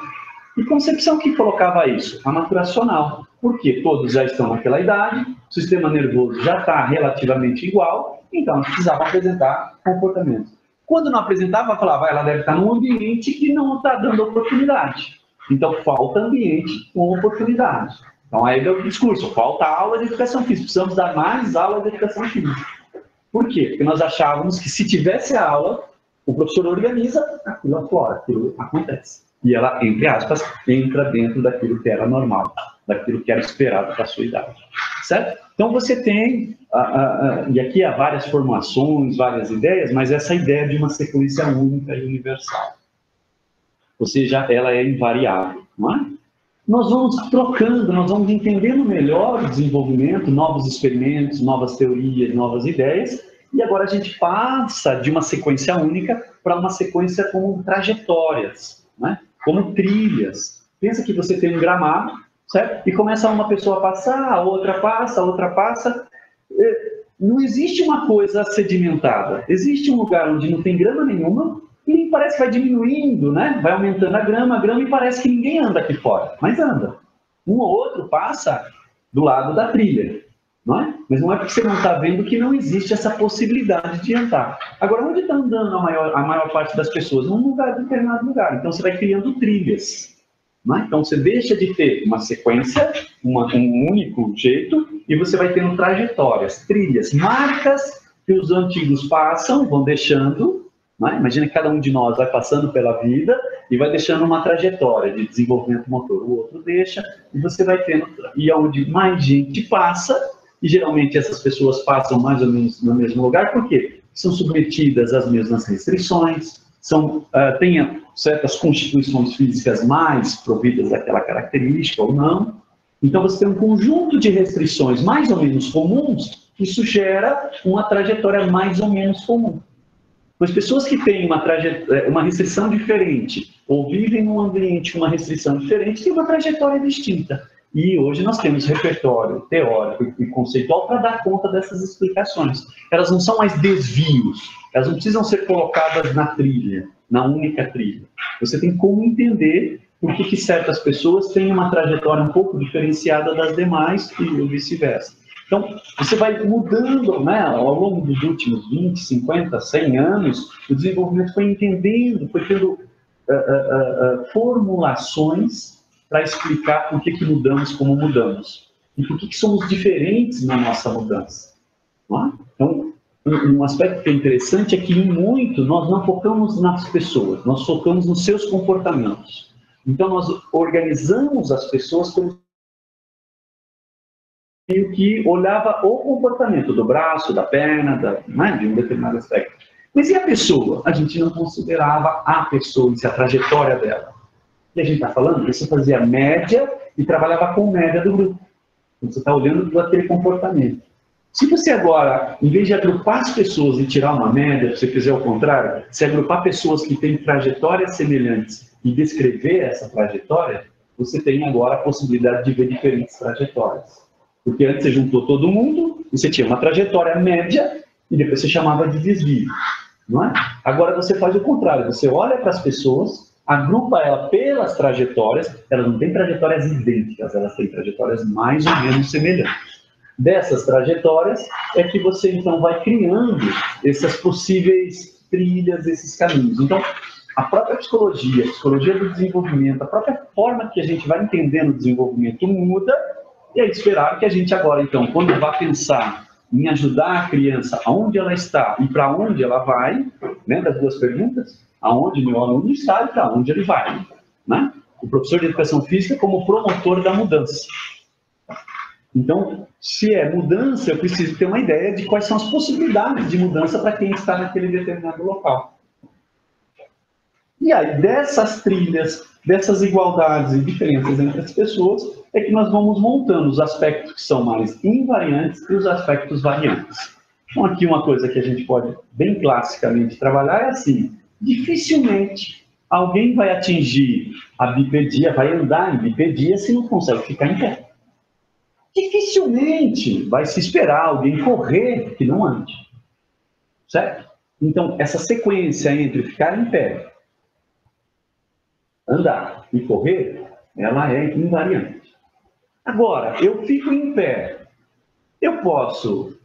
E concepção que colocava isso? A maturacional. Porque todos já estão naquela idade, o sistema nervoso já está relativamente igual, então precisava apresentar comportamento. Quando não apresentava, falava, ela deve estar num ambiente que não está dando oportunidade. Então, falta ambiente com oportunidade. Então, aí deu o discurso, falta aula de educação física, precisamos dar mais aula de educação física. Por quê? Porque nós achávamos que se tivesse aula, o professor organiza, aquilo aflora, aquilo acontece. E ela, entre aspas, entra dentro daquilo que era normal, daquilo que era esperado para a sua idade. Certo? Então, você tem, e aqui há várias formulações, várias ideias, mas essa ideia de uma sequência única e universal. Ou seja, ela é invariável, não é? Nós vamos trocando, nós vamos entendendo melhor o desenvolvimento, novos experimentos, novas teorias, novas ideias, e agora a gente passa de uma sequência única para uma sequência com trajetórias, né? Como trilhas. Pensa que você tem um gramado, certo? E começa uma pessoa a passar, a outra passa, a outra passa. Não existe uma coisa sedimentada. Existe um lugar onde não tem grama nenhuma, e parece que vai diminuindo, né? Vai aumentando a grama, e parece que ninguém anda aqui fora, mas anda. Um ou outro passa do lado da trilha, não é? Mas não é porque você não está vendo que não existe essa possibilidade de andar. Agora, onde está andando a maior parte das pessoas? Num lugar, determinado lugar. Então, você vai criando trilhas, não é? Então, você deixa de ter uma sequência, um único jeito, e você vai tendo trajetórias, trilhas, marcas que os antigos passam, vão deixando. Imagina que cada um de nós vai passando pela vida e vai deixando uma trajetória de desenvolvimento motor. O outro deixa e você vai tendo... E onde mais gente passa, e geralmente essas pessoas passam mais ou menos no mesmo lugar, por quê? São submetidas às mesmas restrições, têm certas constituições físicas mais providas daquela característica ou não. Então, você tem um conjunto de restrições mais ou menos comuns, isso gera uma trajetória mais ou menos comum. As pessoas que têm uma restrição diferente ou vivem num ambiente com uma restrição diferente têm uma trajetória distinta. E hoje nós temos repertório teórico e conceitual para dar conta dessas explicações. Elas não são mais desvios, elas não precisam ser colocadas na trilha, na única trilha. Você tem como entender por que certas pessoas têm uma trajetória um pouco diferenciada das demais e vice-versa. Então, você vai mudando, né, ao longo dos últimos 20, 50, 100 anos, o desenvolvimento foi entendendo, foi tendo formulações para explicar por que mudamos como mudamos. E por que somos diferentes na nossa mudança. Não é? Então, um aspecto que é interessante é que, em muito, nós não focamos nas pessoas, nós focamos nos seus comportamentos. Então, nós organizamos as pessoas como que olhava o comportamento do braço, da perna, de um determinado aspecto. Mas e a pessoa? A gente não considerava a pessoa, a trajetória dela. E a gente está falando, você fazia média e trabalhava com média do grupo. Então, você está olhando para aquele comportamento. Se você agora, em vez de agrupar as pessoas e tirar uma média, se você fizer o contrário, se agrupar pessoas que têm trajetórias semelhantes e descrever essa trajetória, você tem agora a possibilidade de ver diferentes trajetórias. Porque antes você juntou todo mundo, e você tinha uma trajetória média, e depois você chamava de desvio. Não é? Agora você faz o contrário, você olha para as pessoas, agrupa ela pelas trajetórias, elas não têm trajetórias idênticas, elas têm trajetórias mais ou menos semelhantes. Dessas trajetórias é que você então vai criando essas possíveis trilhas, esses caminhos. Então, a própria psicologia, a psicologia do desenvolvimento, a própria forma que a gente vai entendendo o desenvolvimento muda. E é esperar que a gente agora, então, quando vai pensar em ajudar a criança aonde ela está e para onde ela vai, né, das duas perguntas, aonde meu aluno está e para onde ele vai, né? O professor de educação física como promotor da mudança. Então, se é mudança, eu preciso ter uma ideia de quais são as possibilidades de mudança para quem está naquele determinado local. E aí, dessas trilhas, dessas igualdades e diferenças entre as pessoas, é que nós vamos montando os aspectos que são mais invariantes e os aspectos variantes. Então, aqui uma coisa que a gente pode, bem classicamente, trabalhar é assim, Dificilmente alguém vai atingir a bipedia, vai andar em bipedia se não consegue ficar em pé. Dificilmente vai se esperar alguém correr que não ande. Certo? Então, essa sequência entre ficar em pé, andar e correr, ela é invariante. Agora, eu fico em pé, eu posso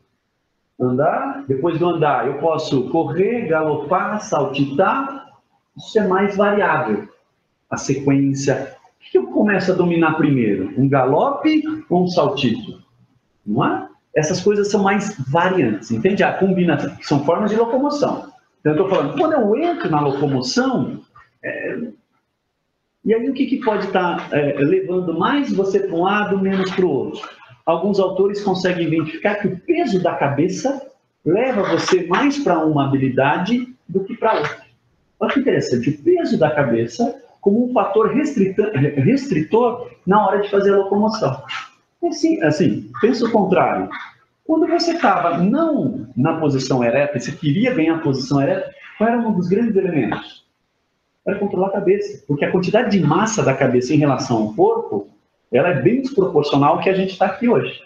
andar, depois do andar, eu posso correr, galopar, saltitar, isso é mais variável. A sequência, o que eu começo a dominar primeiro? Um galope ou um saltito? Não é? Essas coisas são mais variantes, entende? A combinação, são formas de locomoção. Então, eu estou falando, quando eu entro na locomoção, e aí o que pode estar levando mais você para um lado, menos para o outro? Alguns autores conseguem identificar que o peso da cabeça leva você mais para uma habilidade do que para outra. Olha que interessante, o peso da cabeça como um fator restritor na hora de fazer a locomoção. Assim, pensa o contrário. Quando você estava não na posição ereta, e você queria ganhar a posição ereta, qual era um dos grandes elementos? Era controlar a cabeça, porque a quantidade de massa da cabeça em relação ao corpo, ela é bem desproporcional ao que a gente está aqui hoje,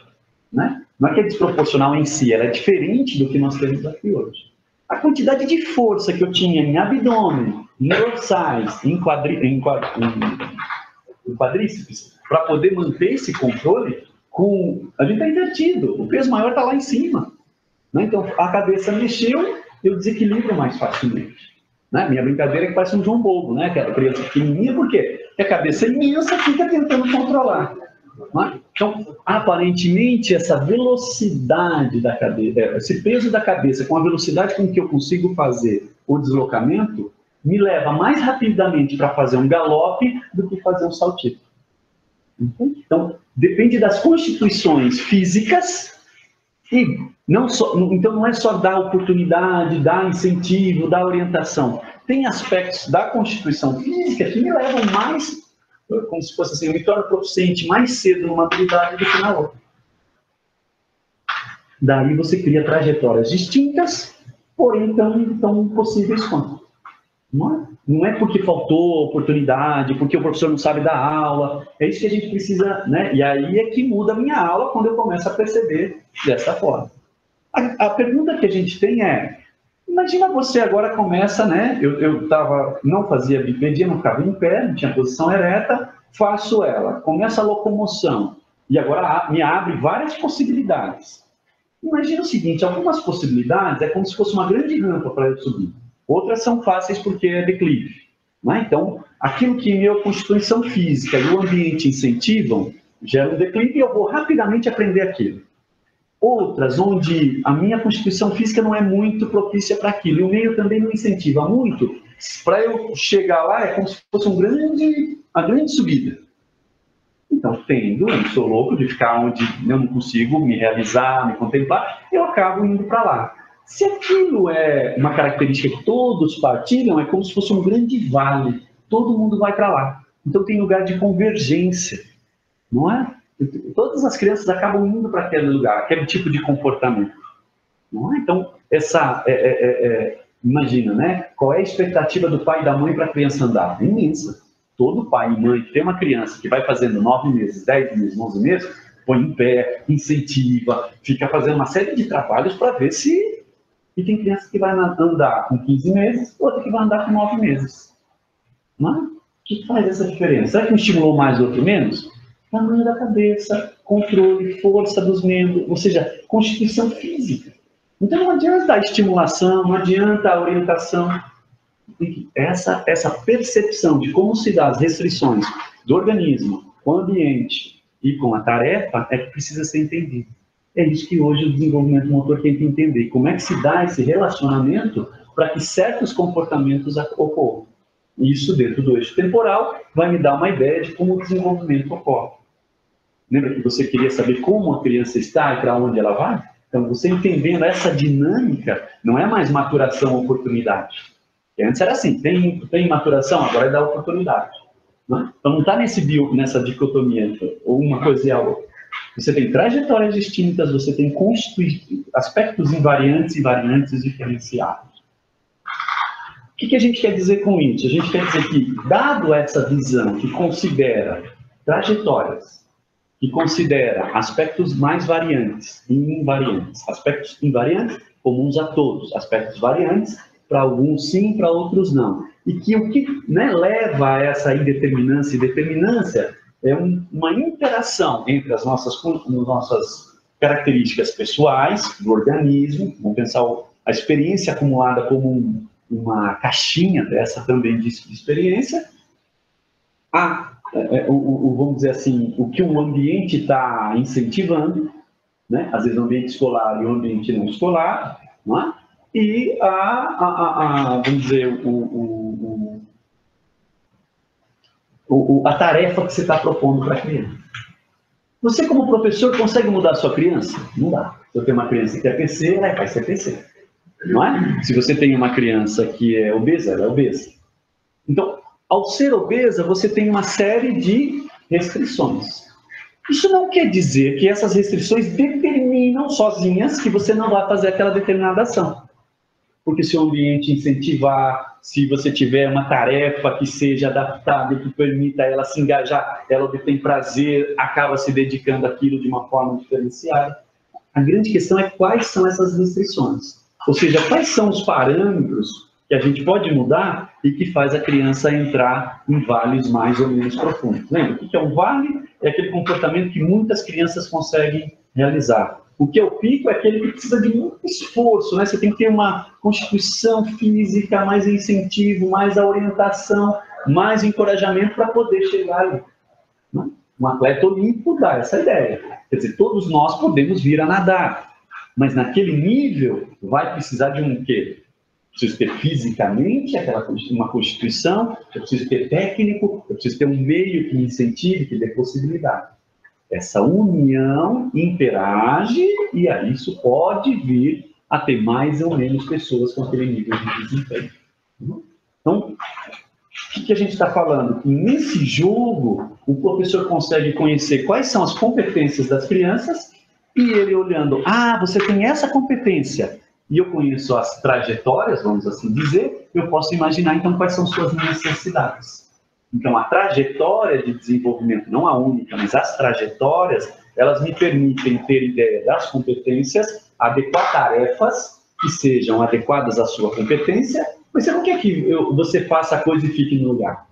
né? Não é que é desproporcional em si, ela é diferente do que nós temos aqui hoje. A quantidade de força que eu tinha em abdômen, em dorsais, em quadríceps, para poder manter esse controle, a gente está invertido, o peso maior está lá em cima, né? Então, a cabeça mexeu, eu desequilibro mais facilmente. Né? Minha brincadeira é que parece um João Bobo, né? Aquela criança pequenininha, por quê? Porque a cabeça imensa fica tentando controlar. Né? Então, aparentemente, essa velocidade da cabeça, esse peso da cabeça com a velocidade com que eu consigo fazer o deslocamento, me leva mais rapidamente para fazer um galope do que fazer um saltito. Então, depende das constituições físicas e então não é só dar oportunidade, dar incentivo, dar orientação. Tem aspectos da constituição física que me levam mais, como se fosse assim, eu me torno proficiente mais cedo numa habilidade do que na outra. Daí você cria trajetórias distintas, porém tão possíveis quanto. Não é porque faltou oportunidade, porque o professor não sabe dar aula, é isso que a gente precisa, né? E aí é que muda a minha aula quando eu começo a perceber dessa forma. A pergunta que a gente tem é, imagina você agora começa, né? Eu não fazia bipedia, não ficava em pé, não tinha posição ereta, faço ela, começa a locomoção, e agora me abre várias possibilidades. Imagina o seguinte, algumas possibilidades é como se fosse uma grande rampa para eu subir. Outras são fáceis porque é declive. Né? Então, aquilo que minha constituição física e o ambiente incentivam, gera um declive e eu vou rapidamente aprender aquilo. Outras, onde a minha constituição física não é muito propícia para aquilo, e o meio também não incentiva muito, para eu chegar lá é como se fosse uma grande subida. Então, eu não sou louco de ficar onde eu não consigo me realizar, me contemplar, eu acabo indo para lá. Se aquilo é uma característica que todos partilham, é como se fosse um grande vale, todo mundo vai para lá. Então, tem lugar de convergência, não é? Todas as crianças acabam indo para aquele lugar, aquele tipo de comportamento. Não é? Então, imagina, né? Qual é a expectativa do pai e da mãe para a criança andar? É imensa. Todo pai e mãe que tem uma criança que vai fazendo 9 meses, 10 meses, 11 meses, põe em pé, incentiva, fica fazendo uma série de trabalhos para ver se... E tem criança que vai andar com 15 meses, outra que vai andar com 9 meses. Não é? O que faz essa diferença? Será que um estimulou mais, outro menos? Tamanho da cabeça, controle, força dos membros, ou seja, constituição física. Então não adianta a estimulação, não adianta a orientação. Essa percepção de como se dá as restrições do organismo com o ambiente e com a tarefa é que precisa ser entendido. É isso que hoje o desenvolvimento motor tenta entender. Como é que se dá esse relacionamento para que certos comportamentos ocorram. Isso, dentro do eixo temporal, vai me dar uma ideia de como o desenvolvimento ocorre. Lembra que você queria saber como a criança está e para onde ela vai? Então, você entendendo essa dinâmica, não é mais maturação ou oportunidade. Porque antes era assim, tem maturação, agora é da oportunidade. Né? Então, não está nessa dicotomia entre uma coisa e a outra. Você tem trajetórias distintas, você tem aspectos invariantes e variantes diferenciados. O que a gente quer dizer com isso? A gente quer dizer que, dado essa visão que considera trajetórias, que considera aspectos mais variantes e invariantes, aspectos invariantes comuns a todos, aspectos variantes, para alguns sim, para outros não. E que o que, né, leva a essa indeterminância e determinância é uma interação entre as nossas características pessoais do organismo, vamos pensar a experiência acumulada como uma caixinha dessa também de experiência, vamos dizer assim, o que o ambiente está incentivando, né? Às vezes o ambiente escolar e o ambiente não escolar, não é? E vamos dizer, a tarefa que você está propondo para a criança. Você, como professor, consegue mudar a sua criança? Não dá. Se eu tenho uma criança que é PC, ela vai ser PC. Não é? Se você tem uma criança que é obesa, ela é obesa. Então, ao ser obesa, você tem uma série de restrições. Isso não quer dizer que essas restrições determinam sozinhas que você não vai fazer aquela determinada ação. Porque se o ambiente incentivar, se você tiver uma tarefa que seja adaptada e que permita ela se engajar, ela obtém prazer, acaba se dedicando àquilo de uma forma diferenciada. A grande questão é quais são essas restrições. Ou seja, quais são os parâmetros que a gente pode mudar e que faz a criança entrar em vales mais ou menos profundos. Lembra? O que é um vale? É aquele comportamento que muitas crianças conseguem realizar. O que é o pico é aquele que precisa de muito esforço, né? Você tem que ter uma constituição física, mais incentivo, mais a orientação, mais encorajamento para poder chegar ali. Né? Um atleta olímpico dá essa ideia. Quer dizer, todos nós podemos vir a nadar, mas naquele nível vai precisar de um quê? Preciso ter fisicamente uma constituição, eu preciso ter técnico, eu preciso ter um meio que me incentive, que dê possibilidade. Essa união interage e aí isso pode vir a ter mais ou menos pessoas com aquele nível de desempenho. Então, o que a gente está falando? Nesse jogo, o professor consegue conhecer quais são as competências das crianças e ele olhando, você tem essa competência e eu conheço as trajetórias, vamos assim dizer, eu posso imaginar então quais são suas necessidades. Então, a trajetória de desenvolvimento, não a única, mas as trajetórias, elas me permitem ter ideia das competências, adequar tarefas que sejam adequadas à sua competência, mas você não quer que você faça a coisa e fique no lugar.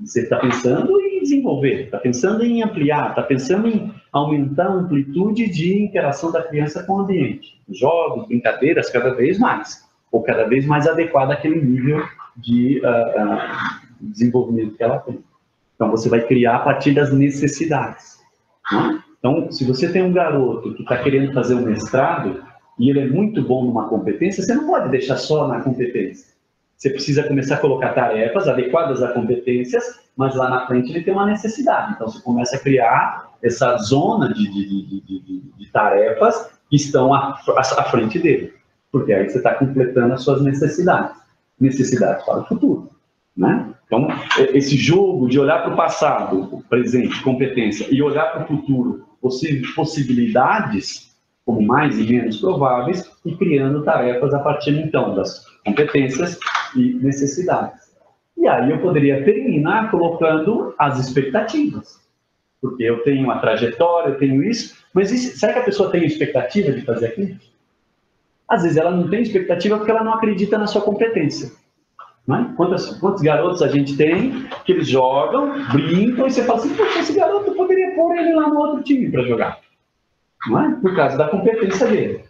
Você está pensando em desenvolver, está pensando em ampliar, está pensando em aumentar a amplitude de interação da criança com o ambiente. Jogos, brincadeiras, cada vez mais, ou cada vez mais adequado àquele nível de desenvolvimento que ela tem. Então, você vai criar a partir das necessidades. Né? Então, se você tem um garoto que está querendo fazer um mestrado e ele é muito bom numa competência, você não pode deixar só na competência. Você precisa começar a colocar tarefas adequadas a competências, mas lá na frente ele tem uma necessidade. Então, você começa a criar essa zona de tarefas que estão à frente dele. Porque aí você está completando as suas necessidades. Necessidades para o futuro. Né? Então, esse jogo de olhar para o passado, o presente, competência, e olhar para o futuro, possibilidades, como mais e menos prováveis, e criando tarefas a partir, então, das competências e necessidades. E aí eu poderia terminar colocando as expectativas. Porque eu tenho uma trajetória, eu tenho isso, mas será que a pessoa tem expectativa de fazer aquilo? Às vezes ela não tem expectativa porque ela não acredita na sua competência. Né? Quantos garotos a gente tem que eles jogam, brincam, e você fala assim, poxa, esse garoto poderia pôr ele lá no outro time para jogar. Não é? Por causa da competência dele.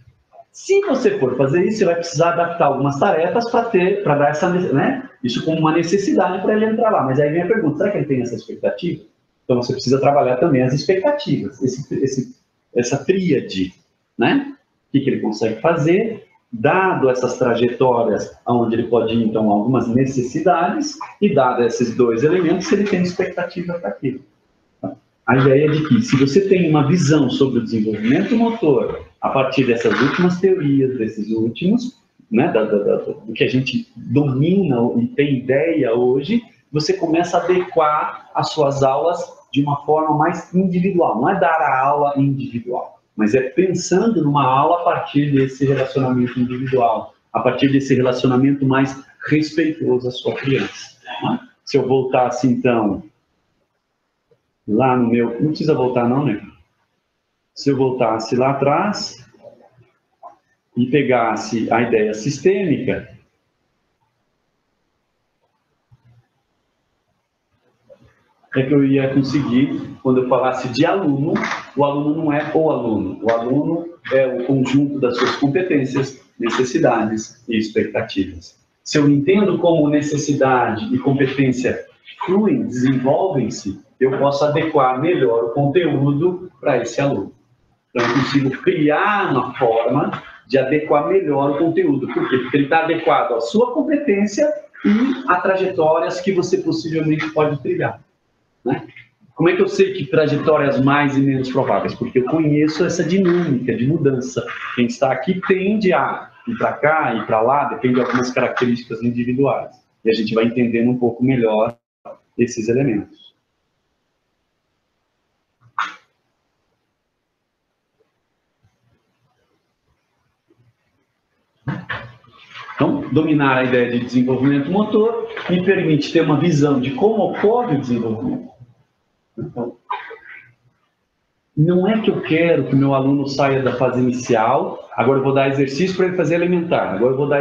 Se você for fazer isso, você vai precisar adaptar algumas tarefas para dar essa, né? Isso como uma necessidade para ele entrar lá. Mas aí vem a pergunta, será que ele tem essa expectativa? Então você precisa trabalhar também as expectativas, essa tríade, né? O que ele consegue fazer, dado essas trajetórias, onde ele pode ir, então, algumas necessidades, e dado esses dois elementos, se ele tem expectativa para aquilo. A ideia é de que, se você tem uma visão sobre o desenvolvimento motor, a partir dessas últimas teorias, desses últimos, né, do que a gente domina e tem ideia hoje, você começa a adequar as suas aulas de uma forma mais individual. Não é dar a aula individual, mas é pensando numa aula a partir desse relacionamento individual, a partir desse relacionamento mais respeitoso à sua criança. Né? Se eu voltasse, então, lá no meu... Não precisa voltar, não, né? Se eu voltasse lá atrás e pegasse a ideia sistêmica, é que eu ia conseguir, quando eu falasse de aluno, o aluno não é o aluno é o conjunto das suas competências, necessidades e expectativas. Se eu entendo como necessidade e competência fluem, desenvolvem-se, eu posso adequar melhor o conteúdo para esse aluno. Então, eu consigo criar uma forma de adequar melhor o conteúdo. Por quê? Porque ele está adequado à sua competência e a trajetórias que você possivelmente pode trilhar. Né? Como é que eu sei que trajetórias mais e menos prováveis? Porque eu conheço essa dinâmica de mudança. Quem está aqui tende a ir para cá, ir para lá, depende de algumas características individuais. E a gente vai entendendo um pouco melhor esses elementos. Então, dominar a ideia de desenvolvimento motor me permite ter uma visão de como ocorre o desenvolvimento. Então, não é que eu quero que o meu aluno saia da fase inicial, agora eu vou dar exercício para ele fazer elementar, agora eu vou dar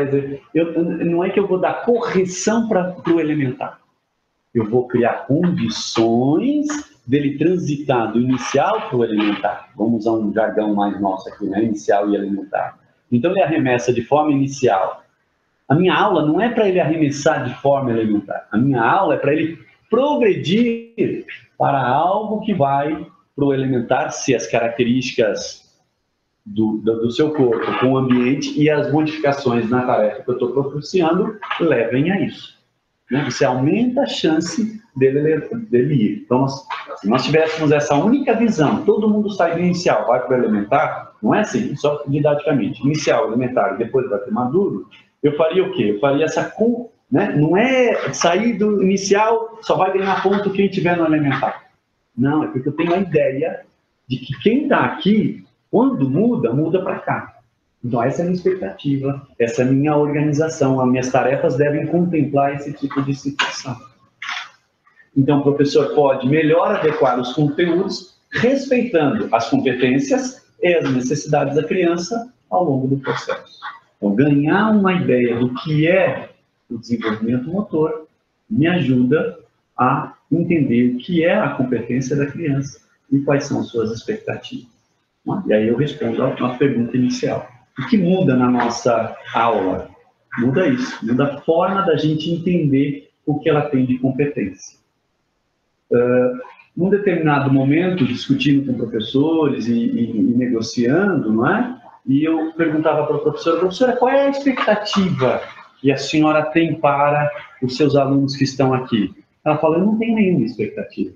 não é que eu vou dar correção para o elementar. Eu vou criar condições dele transitar do inicial para o elementar. Vamos usar um jargão mais nosso aqui, né? Inicial e elementar. Então ele arremessa de forma inicial. A minha aula não é para ele arremessar de forma elementar. A minha aula é para ele progredir para algo que vai para o elementar, se as características do seu corpo com o ambiente e as modificações na tarefa que eu estou propiciando levem a isso. Né? Você aumenta a chance dele ir. Então, se nós tivéssemos essa única visão, todo mundo sai do inicial, vai para o elementar, não é assim, só didaticamente, inicial, elementar, e depois vai para o maduro, eu faria o quê? Eu faria essa... Né? Não é sair do inicial, só vai ganhar ponto quem estiver no elementar. Não, é porque eu tenho a ideia de que quem está aqui, quando muda para cá. Então, essa é a minha expectativa, essa é a minha organização, as minhas tarefas devem contemplar esse tipo de situação. Então, o professor pode melhor adequar os conteúdos, respeitando as competências e as necessidades da criança ao longo do processo. Então, ganhar uma ideia do que é o desenvolvimento motor me ajuda a entender o que é a competência da criança e quais são as suas expectativas. E aí eu respondo a pergunta inicial. O que muda na nossa aula? Muda isso, muda a forma da gente entender o que ela tem de competência. Num determinado momento, discutindo com professores e negociando, não é? E eu perguntava para a professora, qual é a expectativa que a senhora tem para os seus alunos que estão aqui? Ela falou, eu não tenho nenhuma expectativa.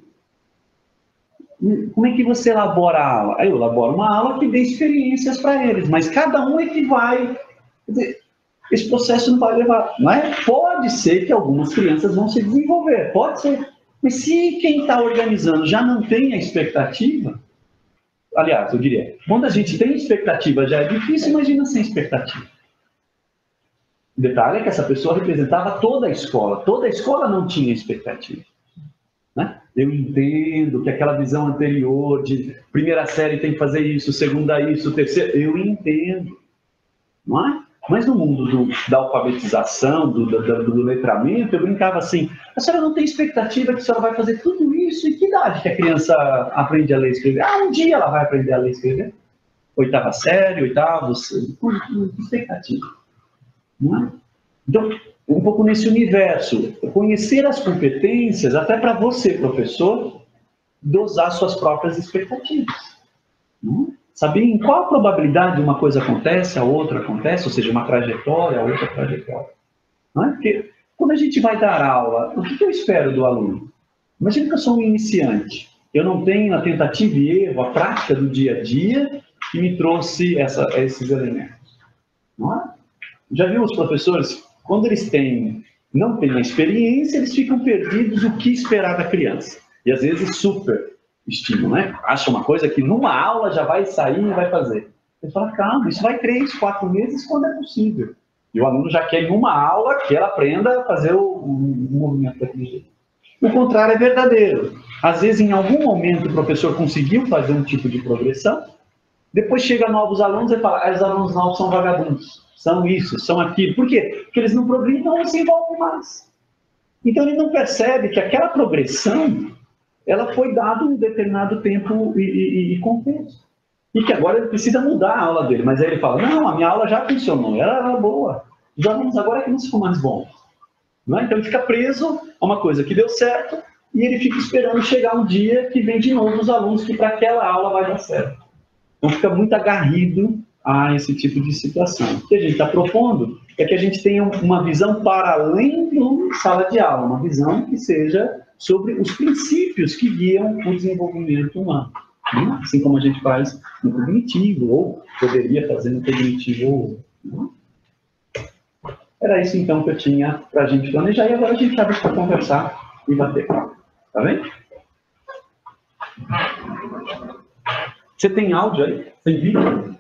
Como é que você elabora a aula? Aí eu elaboro uma aula que dê experiências para eles, mas cada um é que vai... Quer dizer, esse processo não vai levar... Não é? Pode ser que algumas crianças vão se desenvolver, pode ser. Mas se quem está organizando já não tem a expectativa... Aliás, eu diria, quando a gente tem expectativa já é difícil, imagina sem expectativa. O detalhe é que essa pessoa representava toda a escola não tinha expectativa. Né? Eu entendo que aquela visão anterior de primeira série tem que fazer isso, segunda isso, terceira, eu entendo. Não é? Mas no mundo da alfabetização, do letramento, eu brincava assim, a senhora não tem expectativa que a senhora vai fazer tudo isso? E que idade que a criança aprende a ler e escrever? Um dia ela vai aprender a ler e escrever. Oitava série, oitavo, expectativa. Não é? Então, um pouco nesse universo, conhecer as competências, até para você, professor, dosar suas próprias expectativas. Não é? Saber em qual probabilidade uma coisa acontece, a outra acontece, ou seja, uma trajetória, a outra trajetória. Não é? Porque quando a gente vai dar aula, o que eu espero do aluno? Imagina que eu sou um iniciante, eu não tenho a tentativa e erro, a prática do dia a dia que me trouxe esses elementos. Não é? Já viu os professores, quando eles não têm a experiência, eles ficam perdidos o que esperar da criança. E às vezes super estímulo, né? Acha uma coisa que numa aula já vai sair e vai fazer. Você fala, calma, isso vai 3, 4 meses quando é possível. E o aluno já quer em uma aula que ela aprenda a fazer o movimento daquele jeito. O contrário é verdadeiro. Às vezes, em algum momento, o professor conseguiu fazer um tipo de progressão, depois chega novos alunos e fala, os alunos novos são vagabundos, são isso, são aquilo. Por quê? Porque eles não progridem, então não se envolvem mais. Então ele não percebe que aquela progressão, ela foi dada um determinado tempo e contexto. E que agora ele precisa mudar a aula dele. Mas aí ele fala, não, a minha aula já funcionou, ela era boa. Os alunos agora é que não são mais bons. Não é? Então ele fica preso a uma coisa que deu certo e ele fica esperando chegar um dia que vem de novo os alunos que para aquela aula vai dar certo. Então fica muito agarrido a esse tipo de situação. O que a gente está propondo é que a gente tenha uma visão para além da sala de aula, uma visão que seja sobre os princípios que guiam o desenvolvimento humano. Assim como a gente faz no cognitivo, ou poderia fazer no cognitivo. Era isso então que eu tinha para a gente planejar, e agora a gente abre para conversar e bater papo. Tá bem? Você tem áudio aí? Tem vídeo?